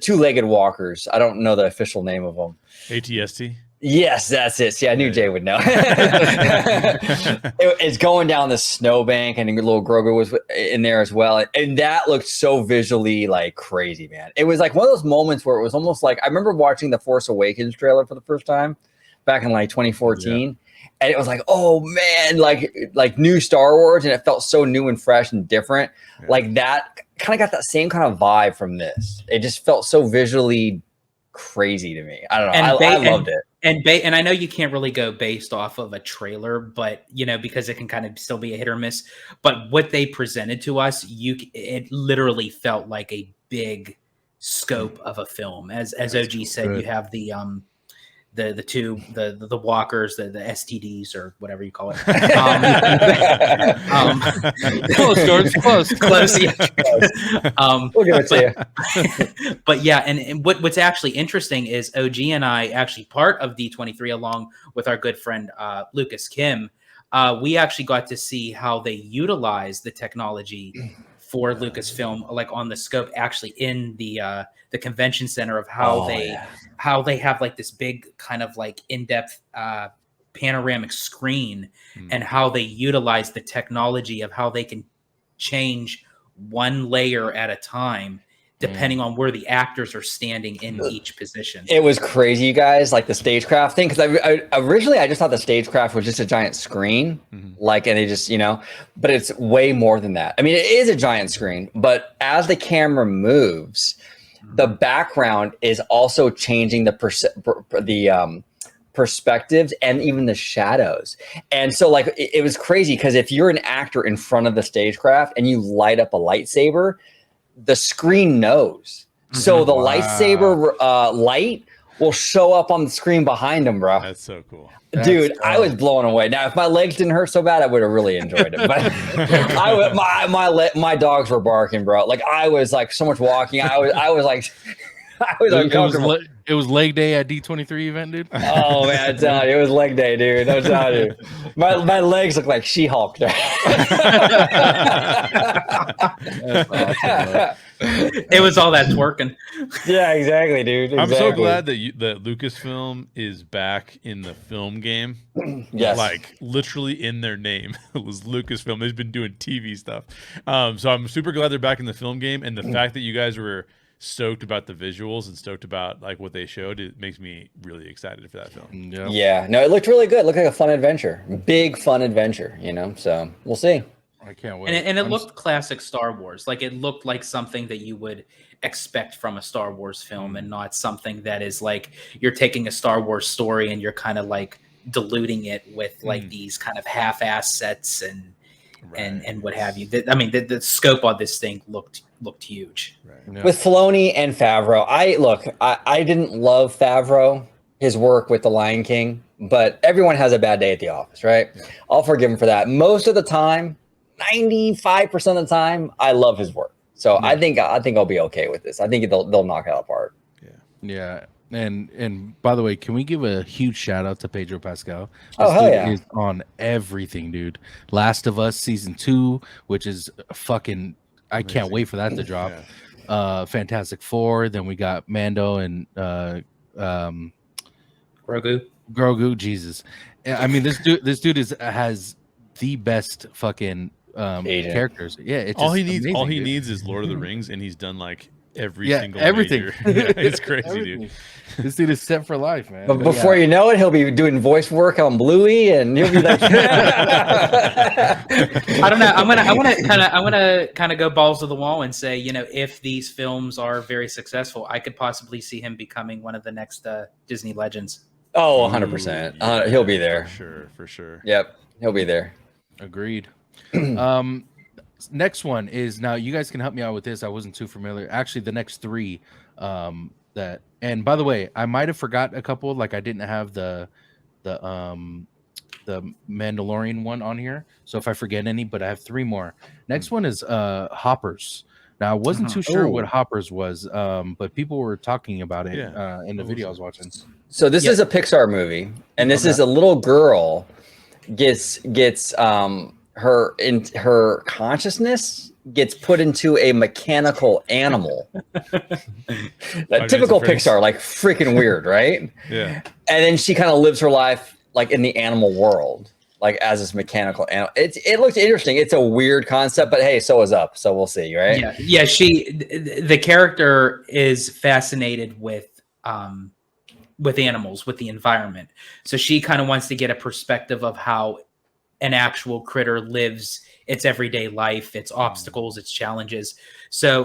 two-legged walkers. I don't know the official name of them. ATST. Yes, that's it. See, I knew Jay would know. It's going down the snowbank, and little Grogu was in there as well. And that looked so visually like crazy, man. It was like one of those moments where it was almost like I remember watching the Force Awakens trailer for the first time back in like 2014. Yeah. And it was like, oh man, like new Star Wars, and it felt so new and fresh and different. Yeah. Like that kind of got that same kind of vibe from this. It just felt so visually crazy to me. I don't know. I loved it. And I know you can't really go based off of a trailer, but because it can kind of still be a hit or miss. But what they presented to us, it literally felt like a big scope of a film. As OG said, you have the walkers, the STDs or whatever you call it. Close. Yeah. We'll give it to you. But yeah, and what's actually interesting is OG and I, actually part of D23, along with our good friend Lucas Kim, we actually got to see how they utilize the technology for Lucasfilm, like on the scope, actually in the convention center, of how they have like this big kind of like in-depth panoramic screen, and how they utilize the technology of how they can change one layer at a time depending on where the actors are standing in each position. It was crazy, you guys, like the stagecraft thing. Because I originally I just thought the stagecraft was just a giant screen, like, and they just, but it's way more than that. I mean, it is a giant screen, but as the camera moves, the background is also changing the perspectives and even the shadows. And so, like, it was crazy because if you're an actor in front of the stagecraft and you light up a lightsaber, the screen knows. So the lightsaber light will show up on the screen behind him, bro. That's so cool. Dude, I was blown away. Now, if my legs didn't hurt so bad, I would have really enjoyed it. But my dogs were barking, bro. Like, I was like so much walking. I was like, I was uncomfortable. It was leg day at D23 event, dude. Oh man, I'm telling you, it was leg day, dude. I'm telling you, my legs look like She-Hulk. It was all that twerking. Yeah, exactly, dude. Exactly. I'm so glad that Lucasfilm is back in the film game. Yes, like literally in their name. It was Lucasfilm. They've been doing TV stuff. So I'm super glad they're back in the film game, and the fact that you guys were stoked about the visuals and stoked about like what they showed, it makes me really excited for that film. Yeah, no, it looked really good. It looked like a fun adventure, big fun adventure, so we'll see. I can't wait. And it looked classic Star Wars. Like, it looked like something that you would expect from a Star Wars film, and not something that is like you're taking a Star Wars story and you're kind of like diluting it with like these kind of half-ass sets and what have you. I mean, the scope of this thing looked huge. Right. Yeah. With Filoni and Favreau, I didn't love Favreau, his work with The Lion King, but everyone has a bad day at the office, right? Yeah. I'll forgive him for that. Most of the time, 95% of the time, I love his work. So I think I'll be okay with this. I think they'll knock it out apart. Yeah. And by the way, can we give a huge shout out to Pedro Pascal? Oh, hell yeah. He's on everything, dude. Last of Us season 2, which is fucking, I can't wait for that to drop. Yeah. Fantastic Four. Then we got Mando and Grogu. Jesus. I mean, this dude has the best fucking characters. Yeah. It's all he needs is Lord of the Rings, and he's done like everything. It's crazy, dude. This dude is set for life, man. But before you know it, he'll be doing voice work on Bluey, and he'll be like, I don't know. I want to kind of go balls to the wall and say, if these films are very successful, I could possibly see him becoming one of the next Disney legends. Oh, 100%. Yeah, he'll be there. For sure. Yep, he'll be there. Agreed. Next one is, now you guys can help me out with this. I wasn't too familiar. Actually, the next three and by the way, I might have forgot a couple. Like, I didn't have the Mandalorian one on here. So if I forget any, but I have three more. Next one is Hoppers. Now, I wasn't too sure what Hoppers was, but people were talking about it in the video I was watching. So this is a Pixar movie, and this is a little girl gets her consciousness gets put into a mechanical animal. Typical Pixar, like freaking weird, right? Yeah. And then she kind of lives her life like in the animal world, like as this mechanical animal. It looks interesting. It's a weird concept, but hey, so is Up. So we'll see, right? Yeah. The character is fascinated with animals, with the environment. So she kind of wants to get a perspective of how an actual critter lives its everyday life, its obstacles, its challenges. So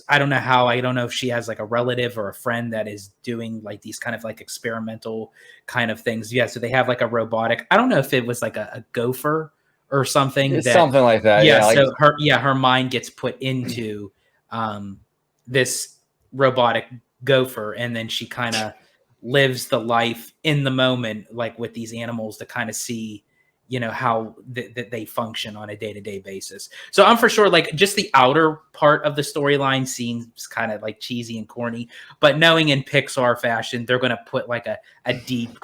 I don't know if she has like a relative or a friend that is doing like these kind of like experimental kind of things. Yeah. So they have like a robotic, I don't know if it was like a gopher or something. Something like that. Yeah. So her mind gets put into this robotic gopher, and then she kind of lives the life in the moment, like with these animals, to kind of see how they function on a day-to-day basis. So I'm for sure, like, just the outer part of the storyline seems kind of like cheesy and corny, but knowing in Pixar fashion, they're going to put like a deep,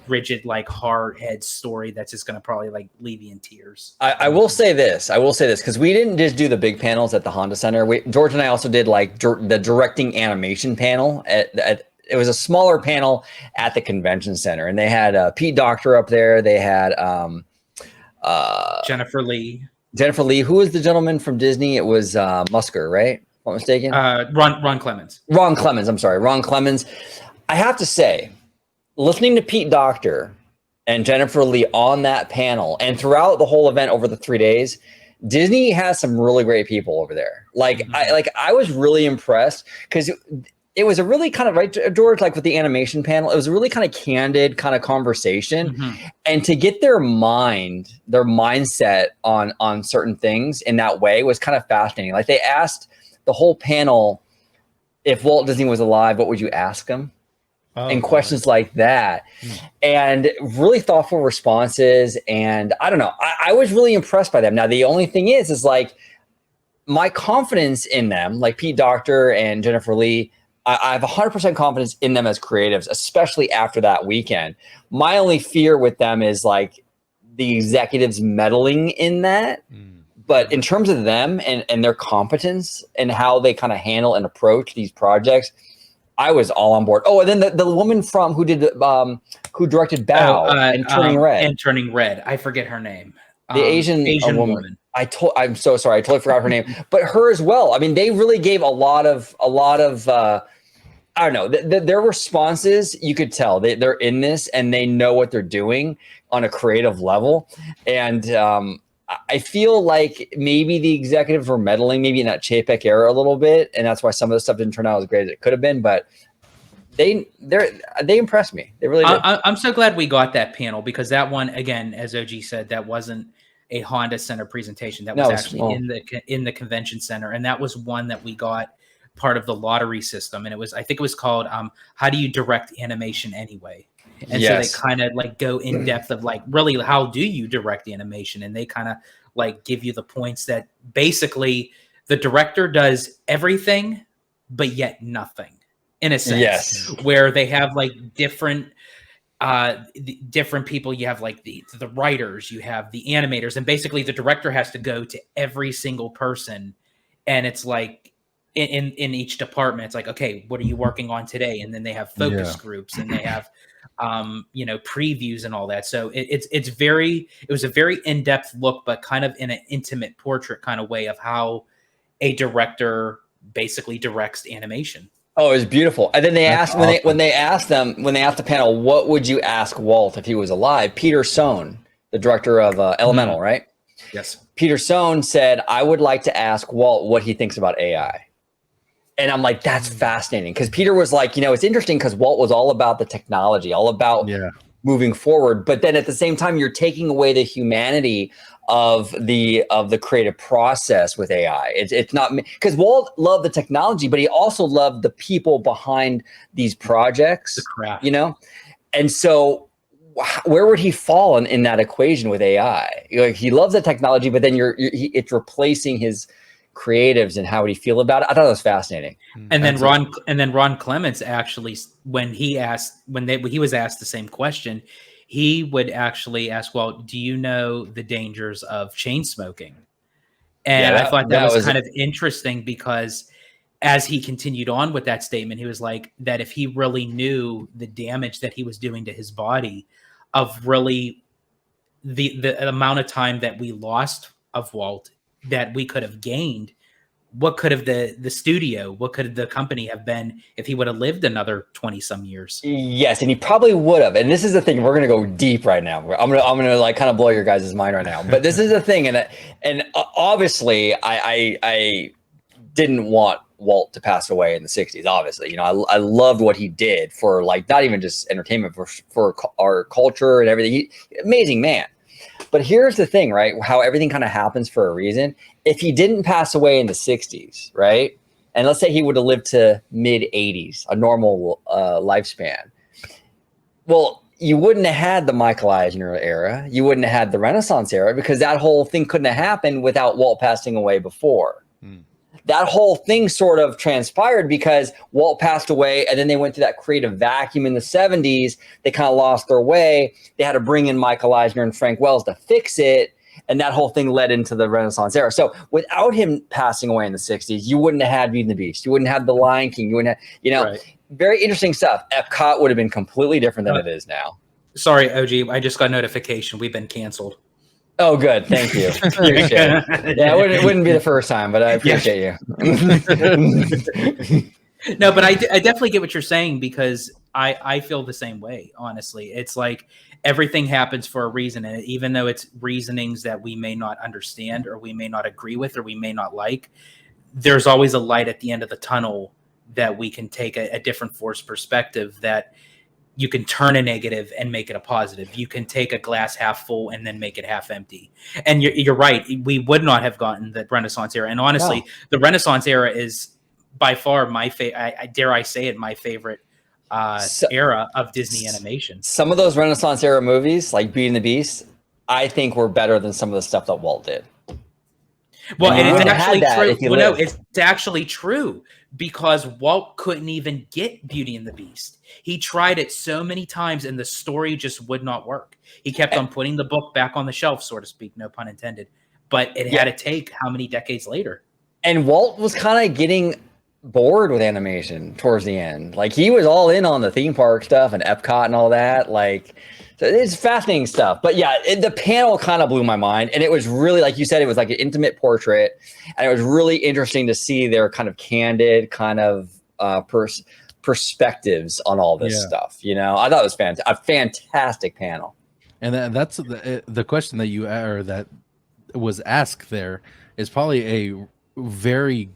rigid, like hard head story that's just going to probably like leave you in tears. I will say this because we didn't just do the big panels at the Honda Center. George and I also did like the directing animation panel at it was a smaller panel at the convention center, and they had Pete Docter up there. They had Jennifer Lee. Who was the gentleman from Disney? It was Musker, right? I'm not mistaken. Ron Clemens. Ron Clemens. I'm sorry, Ron Clemens. I have to say, listening to Pete Docter and Jennifer Lee on that panel and throughout the whole event over the 3 days, Disney has some really great people over there. I was really impressed because it was a really kind of, right, George, like with the animation panel, it was a really kind of candid kind of conversation. And to get their mindset on certain things in that way was kind of fascinating. Like they asked the whole panel, if Walt Disney was alive, what would you ask him? And questions like that, and really thoughtful responses. And I don't know, I was really impressed by them. Now, the only thing is like my confidence in them, like Pete Docter and Jennifer Lee, I have 100% confidence in them as creatives, especially after that weekend. My only fear with them is like the executives meddling in that. But in terms of them and their competence and how they kind of handle and approach these projects, I was all on board. Oh, and then the woman from who directed Bao and Turning Red. And Turning Red. I forget her name. The Asian woman. I'm so sorry. I totally forgot her name. But her as well. I mean, they really gave a lot of I don't know. Their responses, you could tell they're in this and they know what they're doing on a creative level. And I feel like maybe the executives were meddling, maybe in that Chapek era a little bit, and that's why some of the stuff didn't turn out as great as it could have been. But they impressed me. They really did. I'm so glad we got that panel because that one, again, as OG said, that wasn't a Honda Center presentation. That was actually in the convention center, and that was one that we got part of the lottery system, and I think it was called "How Do You Direct Animation Anyway?" And so they kind of like go in depth of like, really, how do you direct animation? And they kind of like give you the points that basically the director does everything, but yet nothing in a sense, where they have like different people. You have like the writers, you have the animators, and basically the director has to go to every single person. And it's like in each department, it's like, okay, what are you working on today? And then they have focus groups and they have previews and all that. So it was a very in-depth look, but kind of in an intimate portrait kind of way of how a director basically directs animation. Oh, it was beautiful. And then they asked when they asked the panel, what would you ask Walt if he was alive? Peter Sohn, the director of Elemental, right? Yes. Peter Sohn said, I would like to ask Walt what he thinks about AI. And I'm like, that's fascinating. Because Peter was like, it's interesting because Walt was all about the technology, all about moving forward. But then at the same time, you're taking away the humanity of the creative process with AI. It's not because Walt loved the technology, but he also loved the people behind these projects, the craft, And so where would he fall in that equation with AI? Like, he loves the technology, but then it's replacing his creatives and how would he feel about it? I thought it was fascinating. And then Ron Clements actually, when he was asked the same question, he would actually ask, well, do you know the dangers of chain smoking? And I thought that was kind of interesting because as he continued on with that statement, he was like that if he really knew the damage that he was doing to his body of really the amount of time that we lost of Walt that we could have gained, what could have the studio, what could the company have been if he would have lived another 20 some years? Yes. And he probably would have. And this is the thing, we're going to go deep right now. I'm going to like kind of blow your guys' mind right now, but this is the thing. And obviously I didn't want Walt to pass away in the 60s. Obviously, I loved what he did for like, not even just entertainment, for our culture and everything. Amazing man. But here's the thing, right? How everything kind of happens for a reason. If he didn't pass away in the 60s, right? And let's say he would have lived to mid 80s, a normal lifespan. Well, you wouldn't have had the Michael Eisner era. You wouldn't have had the Renaissance era because that whole thing couldn't have happened without Walt passing away before. That whole thing sort of transpired because Walt passed away and then they went through that creative vacuum in the 70s. They kind of lost their way. They had to bring in Michael Eisner and Frank Wells to fix it. And that whole thing led into the Renaissance era. So without him passing away in the 60s, you wouldn't have had Beauty and the Beast. You wouldn't have The Lion King. You wouldn't have, right. Very interesting stuff. Epcot would have been completely different than it is now. Sorry, OG. I just got notification. We've been canceled. Oh, good. Thank you. Appreciate it. Yeah, it wouldn't be the first time, but I appreciate you. No, but I definitely get what you're saying, because I feel the same way, honestly. It's like everything happens for a reason. And even though it's reasonings that we may not understand or we may not agree with or we may not like, there's always a light at the end of the tunnel that we can take a different force perspective, that you can turn a negative and make it a positive. You can take a glass half full and then make it half empty. And you're right. We would not have gotten the Renaissance era. And honestly, the Renaissance era is by far my favorite. I dare I say it, my favorite era of Disney animation. Some of those Renaissance era movies, like Beauty and the Beast, I think were better than some of the stuff that Walt did. Well, and it's actually true. Well, no, it's actually true, because Walt couldn't even get Beauty and the Beast. He tried it so many times, and the story just would not work. He kept on putting the book back on the shelf, so to speak, no pun intended. But it had to take how many decades later? And Walt was kind of getting bored with animation towards the end. Like, he was all in on the theme park stuff and Epcot and all that. Like, so it's fascinating stuff. But yeah, the panel kind of blew my mind. And it was really, like you said, it was like an intimate portrait. And it was really interesting to see their kind of candid kind of perspectives on all this stuff. You know, I thought it was a fantastic panel. And that's the question that you or that was asked there is probably a very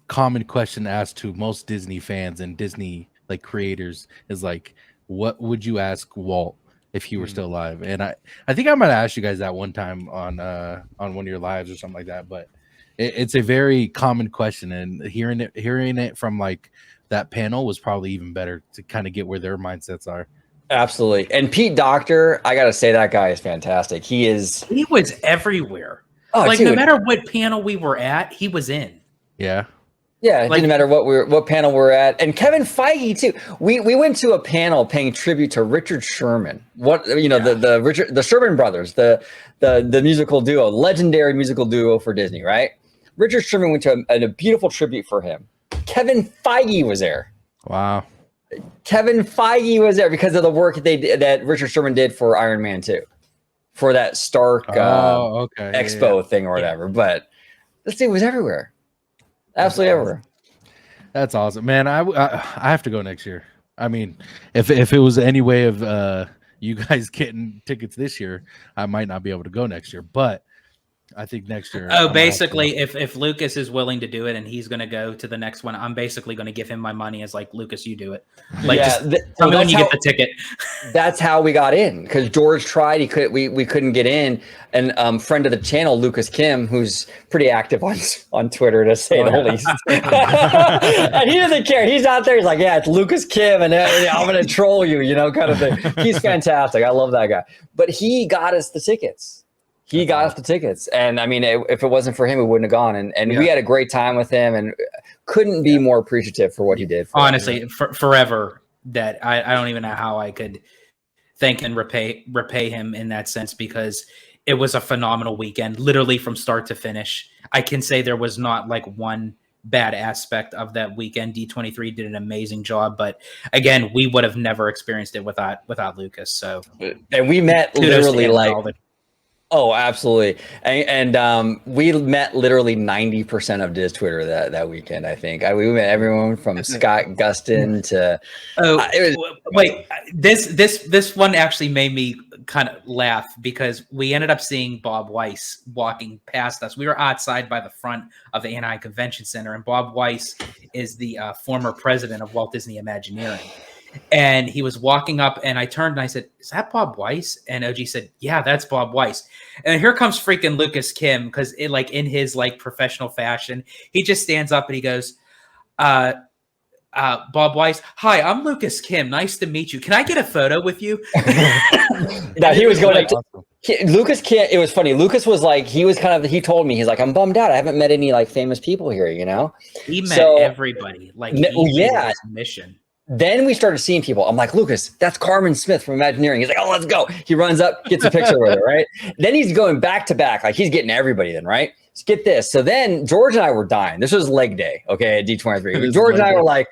common question asked to most Disney fans and Disney like creators, is like, what would you ask Walt if he were still alive? And I think I might have asked you guys that one time on one of your lives or something like that, but it's a very common question, and hearing it from like that panel was probably even better to kind of get where their mindsets are. Absolutely. And Pete Docter, I gotta say, that guy is fantastic. He was everywhere. Oh, like, dude. no matter what panel we were at, he was in. Yeah, it didn't matter what panel we're at. And Kevin Feige too. We went to a panel paying tribute to Richard Sherman. The Sherman brothers, the musical duo, legendary musical duo for Disney, right? Richard Sherman went to a beautiful tribute for him. Kevin Feige was there. Wow. Kevin Feige was there because of the work that Richard Sherman did for Iron Man 2, for that Stark Expo thing or whatever. But this dude was everywhere. Absolutely everywhere. That's awesome, man. I have to go next year. I mean, if it was any way of you guys getting tickets this year, I might not be able to go next year, but I think next year. Oh, basically, if Lucas is willing to do it and he's going to go to the next one, I'm basically going to give him my money as like, Lucas, you do it. Like, tell me when you get the ticket. That's how we got in, because George tried. We couldn't get in. And friend of the channel, Lucas Kim, who's pretty active on Twitter, to say the least. And he doesn't care. He's out there. He's like, yeah, it's Lucas Kim, and I'm going to troll you, kind of thing. He's fantastic. I love that guy. But he got us the tickets. He got us the tickets. And I mean, if it wasn't for him, we wouldn't have gone. And we had a great time with him, and couldn't be more appreciative for what he did. Honestly, forever, that I don't even know how I could thank and repay him in that sense, because it was a phenomenal weekend, literally from start to finish. I can say there was not like one bad aspect of that weekend. D23 did an amazing job, but again, we would have never experienced it without Lucas. So, and we met literally like. Oh, absolutely. And we met literally 90% of Diz Twitter that weekend, I think. We met everyone from Scott Gustin to... This one actually made me kind of laugh, because we ended up seeing Bob Weiss walking past us. We were outside by the front of the Anaheim Convention Center, and Bob Weiss is the former president of Walt Disney Imagineering. And he was walking up, and I turned and I said, "Is that Bob Weiss?" And OG said, "Yeah, that's Bob Weiss." And here comes freaking Lucas Kim, because in his like professional fashion, he just stands up and he goes, Bob Weiss, "Hi, I'm Lucas Kim. Nice to meet you. Can I get a photo with you?" Now he was going up to Lucas Kim. It was funny. Lucas was like, he told me, he's like, "I'm bummed out. I haven't met any like famous people here, He met everybody. Like, his mission. Then we started seeing people. I'm like, "Lucas, that's Carmen Smith from Imagineering." He's like, "Oh, let's go." He runs up, gets a picture with her, right? Then he's going back to back. Like, he's getting everybody then, right? Let's get this. So then George and I were dying. This was leg day, okay, at D23. George and I were like,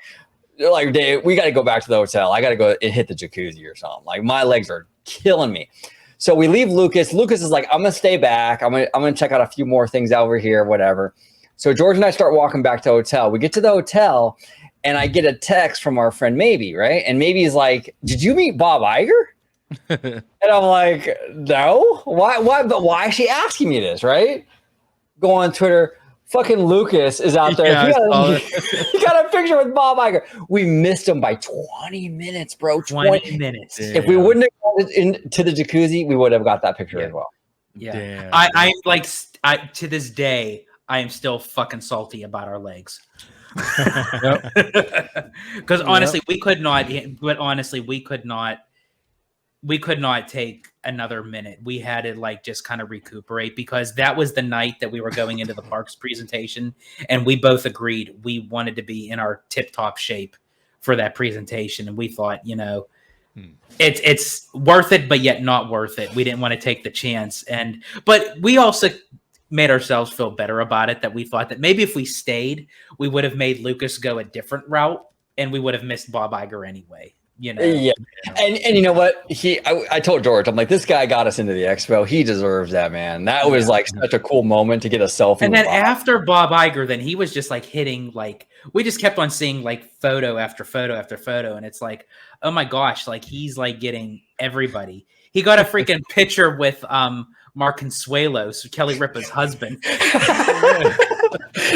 "Dave, we got to go back to the hotel. I got to go and hit the jacuzzi or something. Like, my legs are killing me." So we leave Lucas. Lucas is like, I'm gonna stay back. I'm gonna check out a few more things over here, whatever. So George and I start walking back to the hotel. We get to the hotel, and I get a text from our friend Maybe, right? And Maybe's like, "Did you meet Bob Iger?" And I'm like, "No. Why? But why is she asking me this, right?" Go on Twitter. Fucking Lucas is out there. Yeah, He got a picture with Bob Iger. We missed him by 20 minutes, bro. 20 minutes. Damn. If we wouldn't have gone into the jacuzzi, we would have got that picture as well. Yeah. Damn. I like to this day, I am still fucking salty about our legs. Because honestly, we could not. But honestly, we could not take another minute. We had to like just kind of recuperate, because that was the night that we were going into the parks presentation, and we both agreed we wanted to be in our tip-top shape for that presentation. And we thought, it's worth it, but yet not worth it. We didn't want to take the chance. But we also made ourselves feel better about it, that we thought that maybe if we stayed, we would have made Lucas go a different route, and we would have missed Bob Iger anyway. Yeah, and you know what? I told George, I'm like, this guy got us into the expo. He deserves that, man. That was like such a cool moment to get a selfie. And then Bob. after Bob Iger, then he was just like hitting, like, we just kept on seeing like photo after photo after photo, and it's like, oh my gosh, like he's like getting everybody. He got a freaking picture with Mark Consuelos, Kelly Ripa's husband.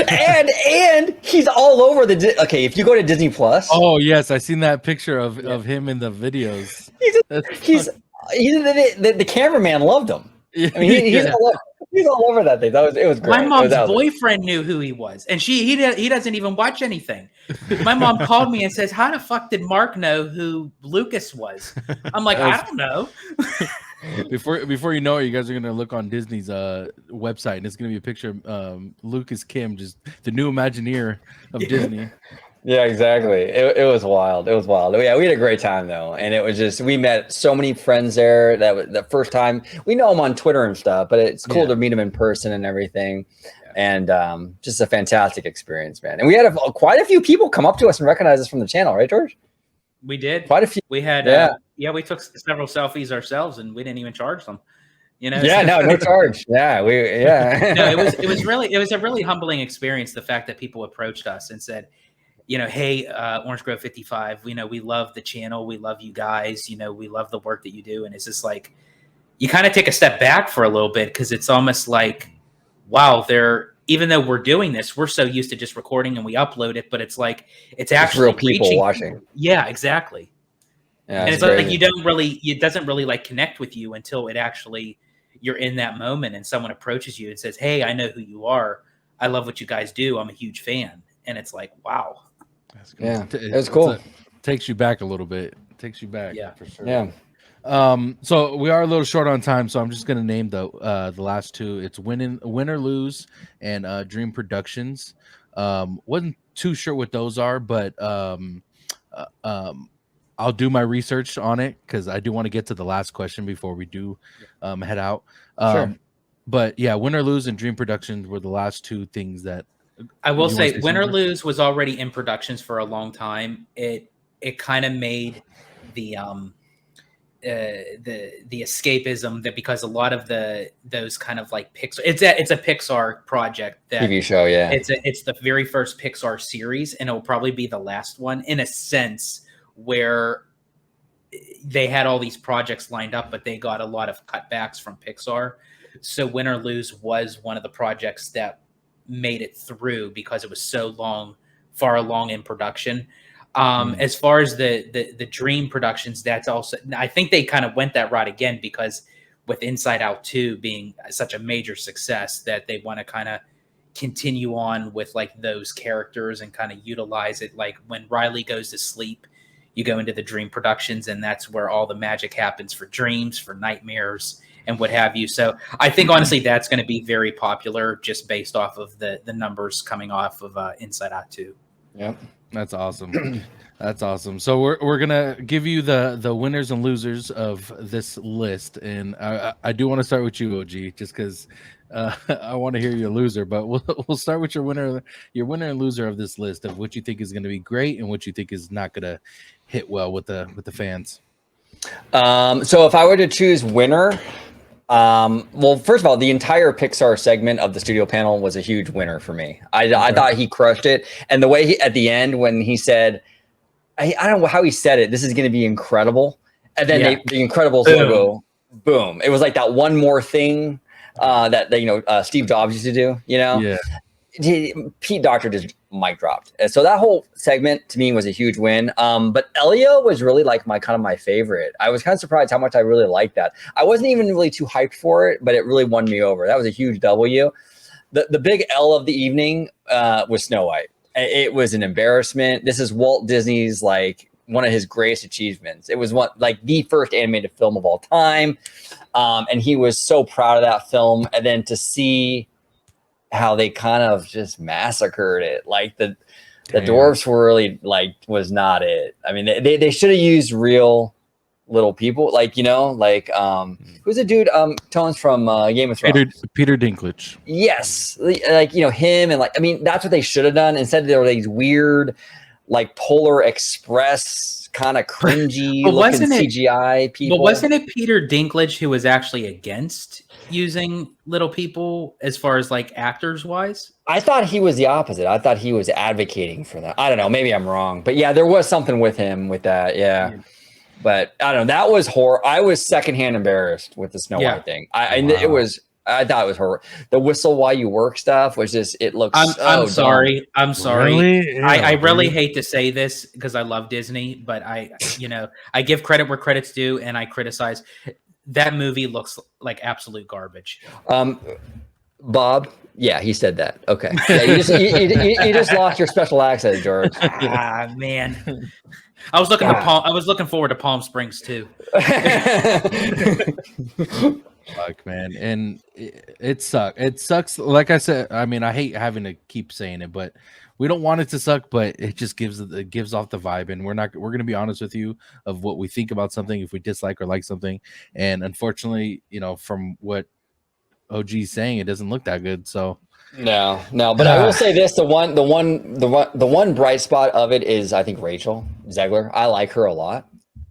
and he's all over the if you go to Disney Plus. Oh yes, I seen that picture of him in the videos. He's the cameraman loved him. I mean, he's all over that thing. It was great. My mom's boyfriend knew who he was, and he doesn't even watch anything. My mom called me and says, "How the fuck did Mark know who Lucas was?" I'm like, I don't know. Before you know it, you guys are gonna look on Disney's website, and it's gonna be a picture of Lucas Kim, just the new Imagineer of Disney. Yeah, exactly. It was wild. It was wild. Yeah, we had a great time though, and it was just, we met so many friends there. That was the first time. We know them on Twitter and stuff, but it's cool to meet them in person and everything. And just a fantastic experience, man. And we had quite a few people come up to us and recognize us from the channel, right, George? We did. Quite a few. We had we took several selfies ourselves, and we didn't even charge them. Yeah, no charge. Yeah, no, it was a really humbling experience. The fact that people approached us and said, hey, Orange Grove 55, we love the channel, we love you guys, we love the work that you do. And it's just like, you kind of take a step back for a little bit, because it's almost like, wow, even though we're doing this, we're so used to just recording and we upload it, but it's like, it's actually real people watching. Yeah, exactly. Yeah, and it's like it doesn't really like connect with you until it actually, you're in that moment and someone approaches you and says, hey, I know who you are. I love what you guys do. I'm a huge fan. And it's like, wow. That's cool. Yeah, it was cool. Takes you back a little bit. Takes you back. Yeah, for sure. Yeah. So we are a little short on time, so I'm just gonna name the last two. It's Win or Lose and Dream Productions. Wasn't too sure what those are, but I'll do my research on it, because I do want to get to the last question before we do head out. Sure. But yeah, Win or Lose and Dream Productions were the last two things that I will say. Win or Lose was already in productions for a long time. It kind of made the escapism, that because a lot of those kind of like Pixar, it's a Pixar project, that TV show. Yeah, it's the very first Pixar series, and it will probably be the last one in a sense, where they had all these projects lined up, but they got a lot of cutbacks from Pixar. So Win or Lose was one of the projects that made it through, because it was so far along in production. As far as the Dream Productions, that's also, I think they kind of went that route again, because with Inside Out 2 being such a major success, that they want to kind of continue on with like those characters and kind of utilize it. Like when Riley goes to sleep, you go into the Dream Productions, and that's where all the magic happens for dreams, for nightmares, and what have you. So I think honestly that's going to be very popular, just based off of the numbers coming off of Inside Out 2. Yep. That's awesome. That's awesome. So we're gonna give you the winners and losers of this list, and I do want to start with you, OG, just because I want to hear your loser. But we'll start with your winner and loser of this list, of what you think is going to be great and what you think is not going to hit well with the fans. So if I were to choose winner, well, first of all, the entire Pixar segment of the studio panel was a huge winner for me. I thought he crushed it, and the way at the end when he said, I don't know how he said it. This is going to be incredible, and then the Incredibles logo, boom! It was like that one more thing that Steve Jobs used to do. Pete Docter just mic dropped. And so that whole segment to me was a huge win. But Elio was really like my favorite. I was kind of surprised how much I really liked that. I wasn't even really too hyped for it, but it really won me over. That was a huge W. The big L of the evening was Snow White. It was an embarrassment. This is Walt Disney's like one of his greatest achievements. It was the first animated film of all time. And he was so proud of that film. And then to see how they kind of just massacred it. Like the dwarves were really was not it. I mean, they should have used real little people, who's the dude, Tones from Game of Thrones? Peter Dinklage. Yes. Him and that's what they should have done. Instead there were these weird, Polar Express kind of cringy looking CGI people. But wasn't it Peter Dinklage who was actually against using little people as far as actors wise? I thought he was the opposite. I thought he was advocating for that. I don't know. Maybe I'm wrong, but yeah, there was something with him with that. Yeah. But I don't know. That was horror. I was secondhand embarrassed with the Snow White thing. I thought it was horror. The whistle while you work stuff was just, it looks. I'm sorry. I'm sorry. Really? Yeah, I really hate to say this because I love Disney, but I give credit where credit's due, and I criticize. That movie looks like absolute garbage. Bob, yeah, he said that. Okay, yeah, you just lost your special access, George. Man, I was looking forward to Palm Springs too. Fuck, man, and it sucks. It sucks. Like I said, I mean, I hate having to keep saying it, but we don't want it to suck, but it just gives off the vibe, and we're going to be honest with you of what we think about something, if we dislike or like something. And unfortunately, from what OG's saying, it doesn't look that good. So no, but I will say this: the one bright spot of it is, I think, Rachel Zegler. I like her a lot.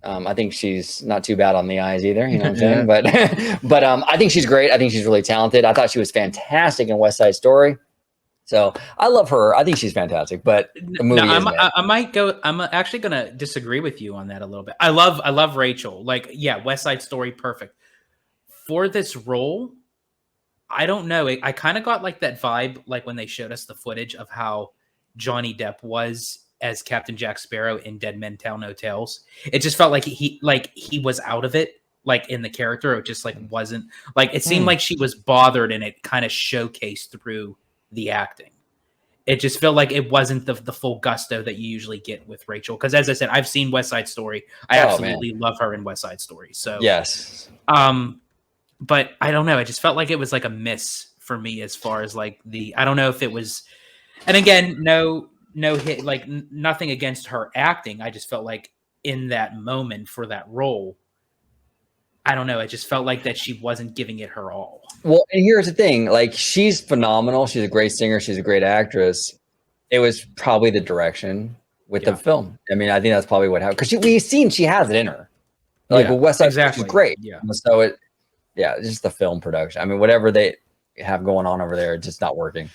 I think she's not too bad on the eyes either. You know what I'm saying? But I think she's great. I think she's really talented. I thought she was fantastic in West Side Story. So I love her. I think she's fantastic, but the movie I'm actually going to disagree with you on that a little bit. I love Rachel. West Side Story, perfect. For this role, I don't know. I kind of got that vibe, when they showed us the footage of how Johnny Depp was as Captain Jack Sparrow in Dead Men Tell No Tales. It just felt like he was out of it, in the character. It just wasn't it seemed like she was bothered, and it kind of showcased through the acting. It just felt like it wasn't the full gusto that you usually get with Rachel. Because as I said, I've seen West Side Story. I absolutely love her in West Side Story. So yes. But I don't know. It just felt like it was a miss for me as far as I don't know if it was. And again, no hit, nothing against her acting. I just felt like in that moment for that role, I don't know. I just felt like that she wasn't giving it her all. Well, and here's the thing: she's phenomenal. She's a great singer. She's a great actress. It was probably the direction with the film. I mean, I think that's probably what happened, because we've seen she has it in her. With West Side, she's great. Yeah. So it's just the film production. I mean, whatever they have going on over there, it's just not working.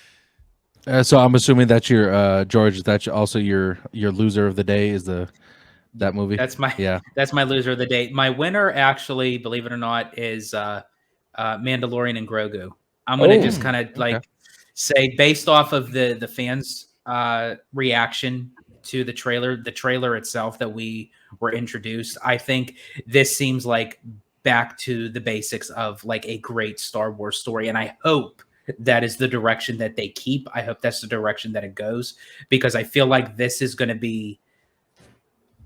So I'm assuming that's your George. That's also your loser of the day is that movie. That's my loser of the day. My winner, actually, believe it or not, is Mandalorian and Grogu. I'm gonna just kind of say, based off of the fans' reaction to the trailer itself that we were introduced, I think this seems like back to the basics of a great Star Wars story, and I hope that is the direction that they keep. I hope that's the direction that it goes, because I feel like this is going to be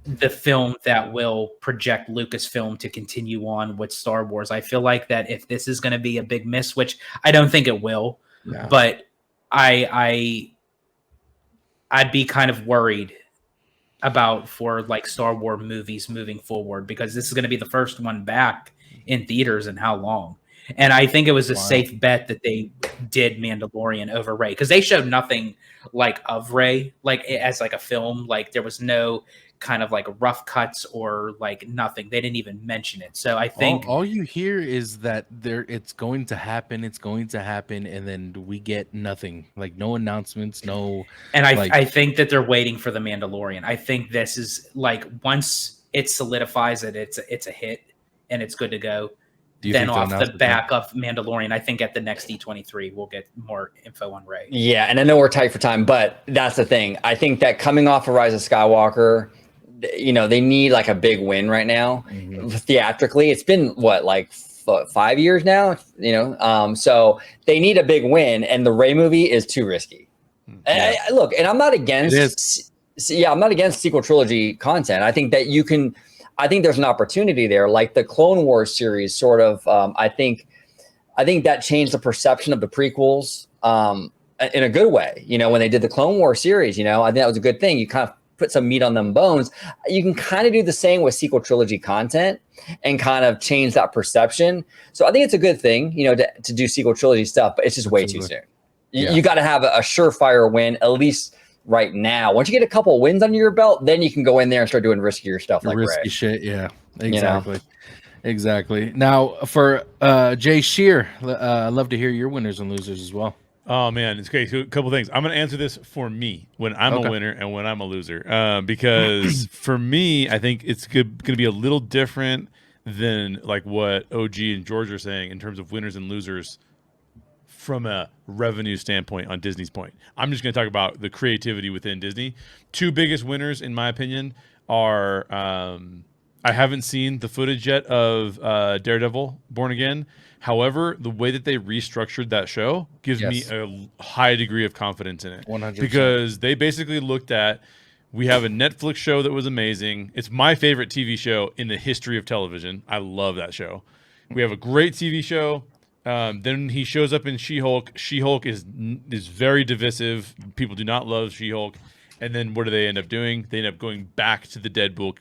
the film that will project Lucasfilm to continue on with Star Wars. I feel like that if this is going to be a big miss, which I don't think it will, but I'd be kind of worried about for Star Wars movies moving forward, because this is going to be the first one back in theaters in how long? And I think it was a safe bet that they did Mandalorian over Rey, because they showed nothing of Rey as a film. There was no kind of like rough cuts or like nothing. They didn't even mention it. So I think all you hear is that it's going to happen, and then we get nothing, like no announcements, no. And I, like, I think that they're waiting for the Mandalorian. I think this is like once it solidifies that it's a hit and it's good to go. do you Then think they'll off the announce it then? back of Mandalorian, I think at the next D23 we'll get more info on Rey. Yeah, and I know we're tight for time, but that's the thing. I think that coming off of Rise of Skywalker, they need like a big win right now. Theatrically, it's been what, like 5 years now, so they need a big win, and the Rey movie is too risky. Yeah. Look, and I'm not against. I'm not against sequel trilogy content. I think that you can. I think there's an opportunity there, like the Clone Wars series, sort of. I think that changed the perception of the prequels in a good way. When they did the Clone Wars series, I think that was a good thing. You kind of put some meat on them bones. You can kind of do the same with sequel trilogy content and kind of change that perception. So I think it's a good thing, to do sequel trilogy stuff, but it's just way too soon. You got to have a surefire win, at least right now. Once you get a couple of wins under your belt, then you can go in there and start doing riskier stuff like risky Rey. shit. Yeah, exactly. Exactly. Now for Jay Sheer, I'd love to hear your winners and losers as well. Oh man, it's okay. So a couple things. I'm going to answer this for me when I'm a winner and when I'm a loser, because for me, I think it's going to be a little different than like what OG and George are saying in terms of winners and losers from a revenue standpoint on Disney's point. I'm just going to talk about the creativity within Disney. Two biggest winners, in my opinion, are I haven't seen the footage yet of Daredevil Born Again. However, the way that they restructured that show gives me a high degree of confidence in it. 100%. Because they basically looked at, we have a Netflix show that was amazing. It's my favorite TV show in the history of television. I love that show. We have a great TV show. Then he shows up in She-Hulk. She-Hulk is very divisive. People do not love She-Hulk. And then what do they end up doing? They end up going back to the Daredevil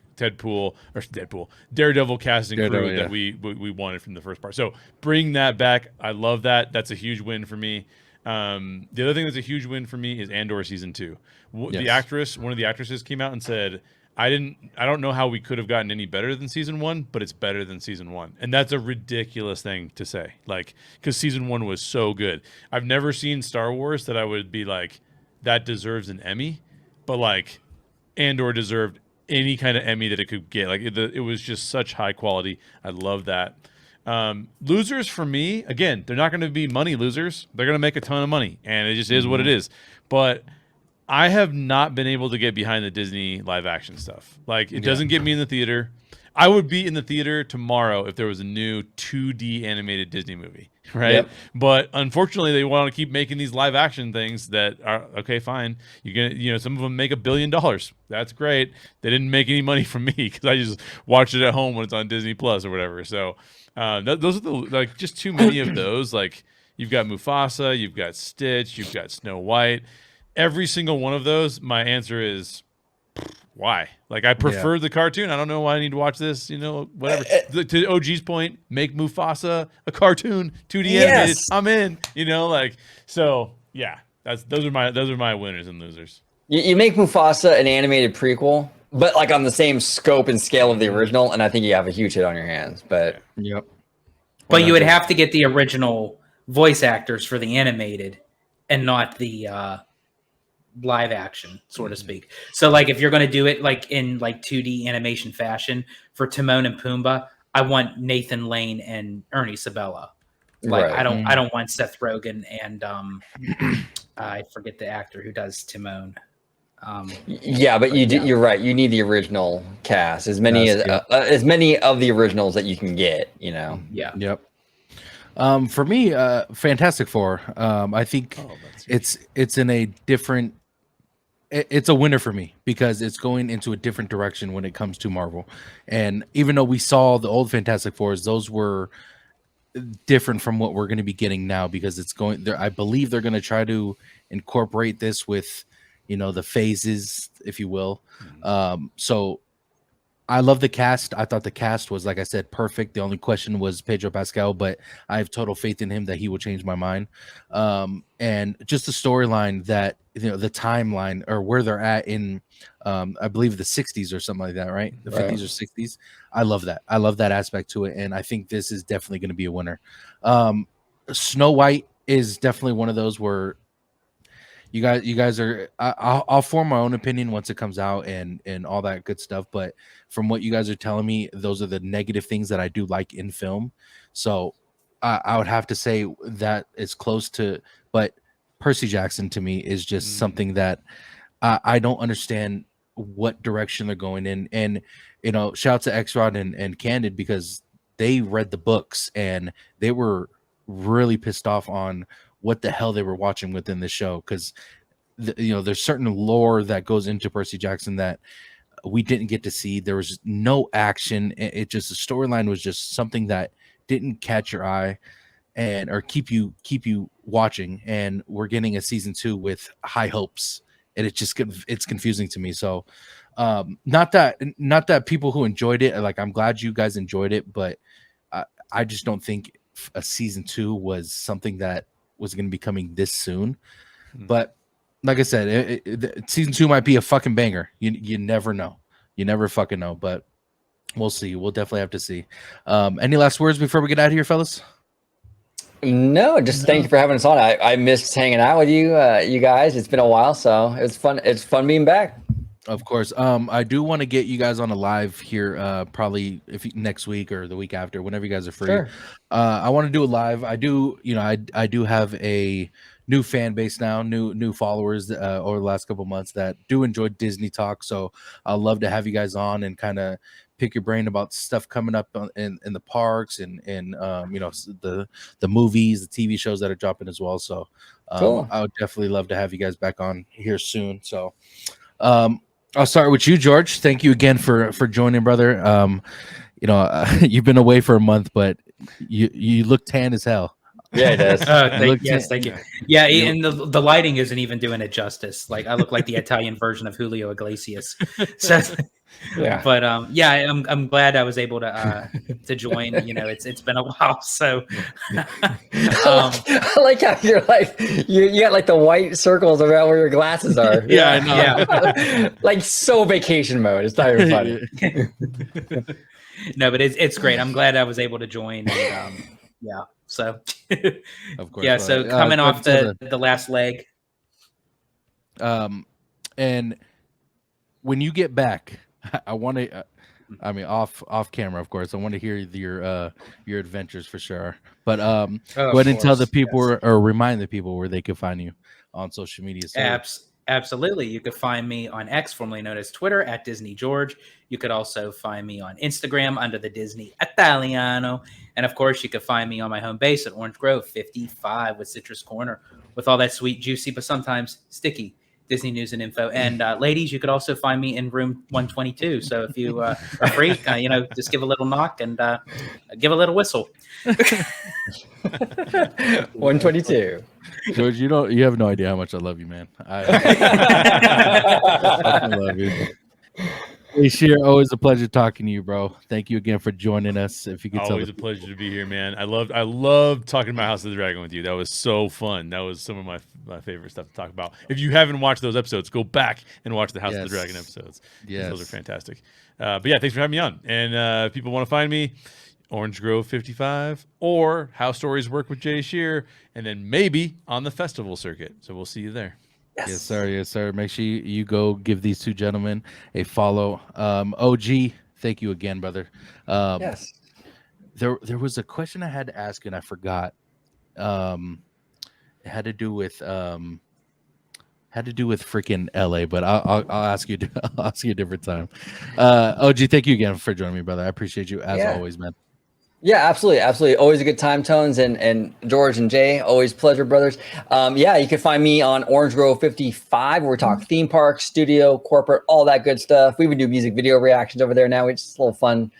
casting crew that we wanted from the first part. So bring that back. I love that. That's a huge win for me. The other thing that's a huge win for me is Andor season 2. One of the actresses came out and said, I don't know how we could have gotten any better than season 1, but it's better than season 1. And that's a ridiculous thing to say. Like, because season 1 was so good. I've never seen Star Wars that I would be like, that deserves an Emmy. But like, Andor deserved any kind of Emmy that it could get. Like, it was just such high quality. I love that. Losers for me, again, they're not going to be money losers. They're going to make a ton of money, and it just is what it is. But I have not been able to get behind the Disney live action stuff. Like, it doesn't get me in the theater. I would be in the theater tomorrow if there was a new 2D animated Disney movie, right? Yep. But unfortunately, they want to keep making these live action things that are okay. Fine, you're gonna, some of them make $1 billion. That's great. They didn't make any money from me because I just watch it at home when it's on Disney Plus or whatever. So those are just too many of those. Like, you've got Mufasa, you've got Stitch, you've got Snow White. Every single one of those, my answer is, why? Like, I prefer the cartoon. I don't know why I need to watch this, whatever. To OG's point, make Mufasa a cartoon, 2D animated. I'm in, so yeah, those are my winners and losers. You make Mufasa an animated prequel, but like on the same scope and scale of the original, and I think you have a huge hit on your hands. But but you would have to get the original voice actors for the animated and not the live action, so to speak. So like, if you're going to do it like in like 2D animation fashion for Timon and Pumbaa, I want Nathan Lane and Ernie Sabella. Like, I don't want Seth Rogen and I forget the actor who does Timon. But you're right. You need the original cast, as many of the originals that you can get. For me, Fantastic Four. I think it's in a different. It's a winner for me because it's going into a different direction when it comes to Marvel. And even though we saw the old Fantastic Fours, those were different from what we're going to be getting now, because it's going there. I believe they're going to try to incorporate this with, the phases, if you will. So I love the cast. I thought the cast was, like I said, perfect. The only question was Pedro Pascal, but I have total faith in him that he will change my mind. And just the storyline that, the timeline or where they're at in, I believe the 60s or something like that, right? The 50s or 60s. I love that. I love that aspect to it. And I think this is definitely going to be a winner. Snow White is definitely one of those where you guys are, I'll form my own opinion once it comes out and all that good stuff, but from what you guys are telling me, those are the negative things that I do like in film. So I would have to say that is close to, but Percy Jackson to me is just something that I don't understand what direction they're going in. And shout out to X-Rod and Candid, because they read the books and they were really pissed off on what the hell they were watching within the show, because there's certain lore that goes into Percy Jackson that we didn't get to see. There was no action. It just, the storyline was just something that didn't catch your eye or keep you watching. And we're getting a season 2 with high hopes, and it's confusing to me. So not that people who enjoyed it, like, I'm glad you guys enjoyed it, but I just don't think a season 2 was something that was going to be coming this soon. But like I said, season 2 might be a fucking banger. You never know. You never fucking know. But we'll see. We'll definitely have to see. Any last words before we get out of here, fellas? No, just thank you for having us on. I missed hanging out with you, you guys. It's been a while, so it's fun. It's fun being back. Of course. I do want to get you guys on a live here, probably next week or the week after, whenever you guys are free. Sure. I want to do a live. I do, I do have a new fan base now, new followers over the last couple months that do enjoy Disney talk. So I'd love to have you guys on and kind of pick your brain about stuff coming up in the parks and the movies, the TV shows that are dropping as well. So Cool. I would definitely love to have you guys back on here soon. So I'll start with you, George. Thank you again for joining, brother. You've been away for a month, but you look tan as hell. Yeah, it does. Thank you. Yeah, and the lighting isn't even doing it justice. Like, I look like the Italian version of Julio Iglesias. So, Yeah. but I'm glad I was able to join. It's been a while, so I like how you're like you got like the white circles around where your glasses are. Yeah, I know. Yeah. Like, so vacation mode. It's not even funny. No, but it's great. I'm glad I was able to join. And, yeah. So, Of course. yeah. So coming off the last leg. And when you get back, I want to. I mean, off camera, of course. I want to hear your adventures for sure. But go ahead and tell the people or remind the people where they can find you on social media. So. Absolutely. You could find me on X, formerly known as Twitter, at Disney George. You could also find me on Instagram under the Disney Italiano. And of course, you could find me on my home base at Orange Grove 55 with Citrus Corner, with all that sweet, juicy, but sometimes sticky Disney news and info. And ladies, you could also find me in room 122. So if you are free, just give a little knock and give a little whistle. 122. George, you have no idea how much I love you, man. I love you. Hey, Sherer, always a pleasure talking to you, bro. Thank you again for joining us. If you could always a pleasure to be here, man. I love talking about House of the Dragon with you. That was so fun. That was some of my favorite stuff to talk about. If you haven't watched those episodes, go back and watch the House of the Dragon episodes. Yes, those are fantastic. But yeah, thanks for having me on. And if people want to find me, Orange Grove 55, or How Stories Work with Jay Sherer, and then maybe on the festival circuit. So we'll see you there. Yes, sir. Yes, sir. Make sure you go give these two gentlemen a follow. OG, thank you again, brother. Yes. There was a question I had to ask and I forgot. It had to do with freaking LA, but I'll ask you. I'll ask you a different time. OG, thank you again for joining me, brother. I appreciate you as always, man. Yeah, absolutely. Always a good time, Tones, and George and Jay, always pleasure, brothers. You can find me on Orange Grove 55, where we talk theme park, studio, corporate, all that good stuff. We even do music video reactions over there now. It's just a little fun.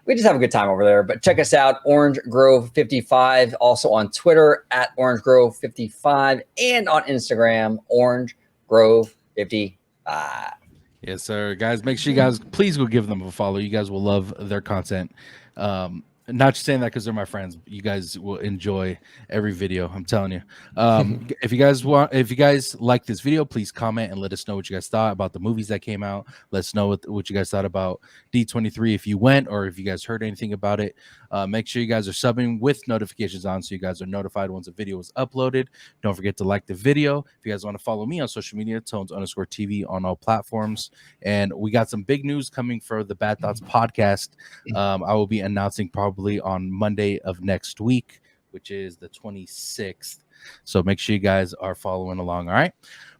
We just have a good time over there. But check us out, Orange Grove 55, also on Twitter at Orange Grove 55, and on Instagram, Orange Grove 55. Yes, sir. Guys, make sure you guys please go give them a follow. You guys will love their content. Not just saying that because they're my friends. You guys will enjoy every video. I'm telling you. If you guys like this video, please comment and let us know what you guys thought about the movies that came out. Let us know what you guys thought about D23 if you went or if you guys heard anything about it. Make sure you guys are subbing with notifications on so you guys are notified once a video is uploaded. Don't forget to like the video. If you guys want to follow me on social media, Tones_TV on all platforms. And we got some big news coming for the Bad Thoughts podcast. I will be announcing probably on Monday of next week, which is the 26th. So make sure you guys are following along. All right.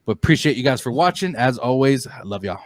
But appreciate you guys for watching. As always, I love y'all.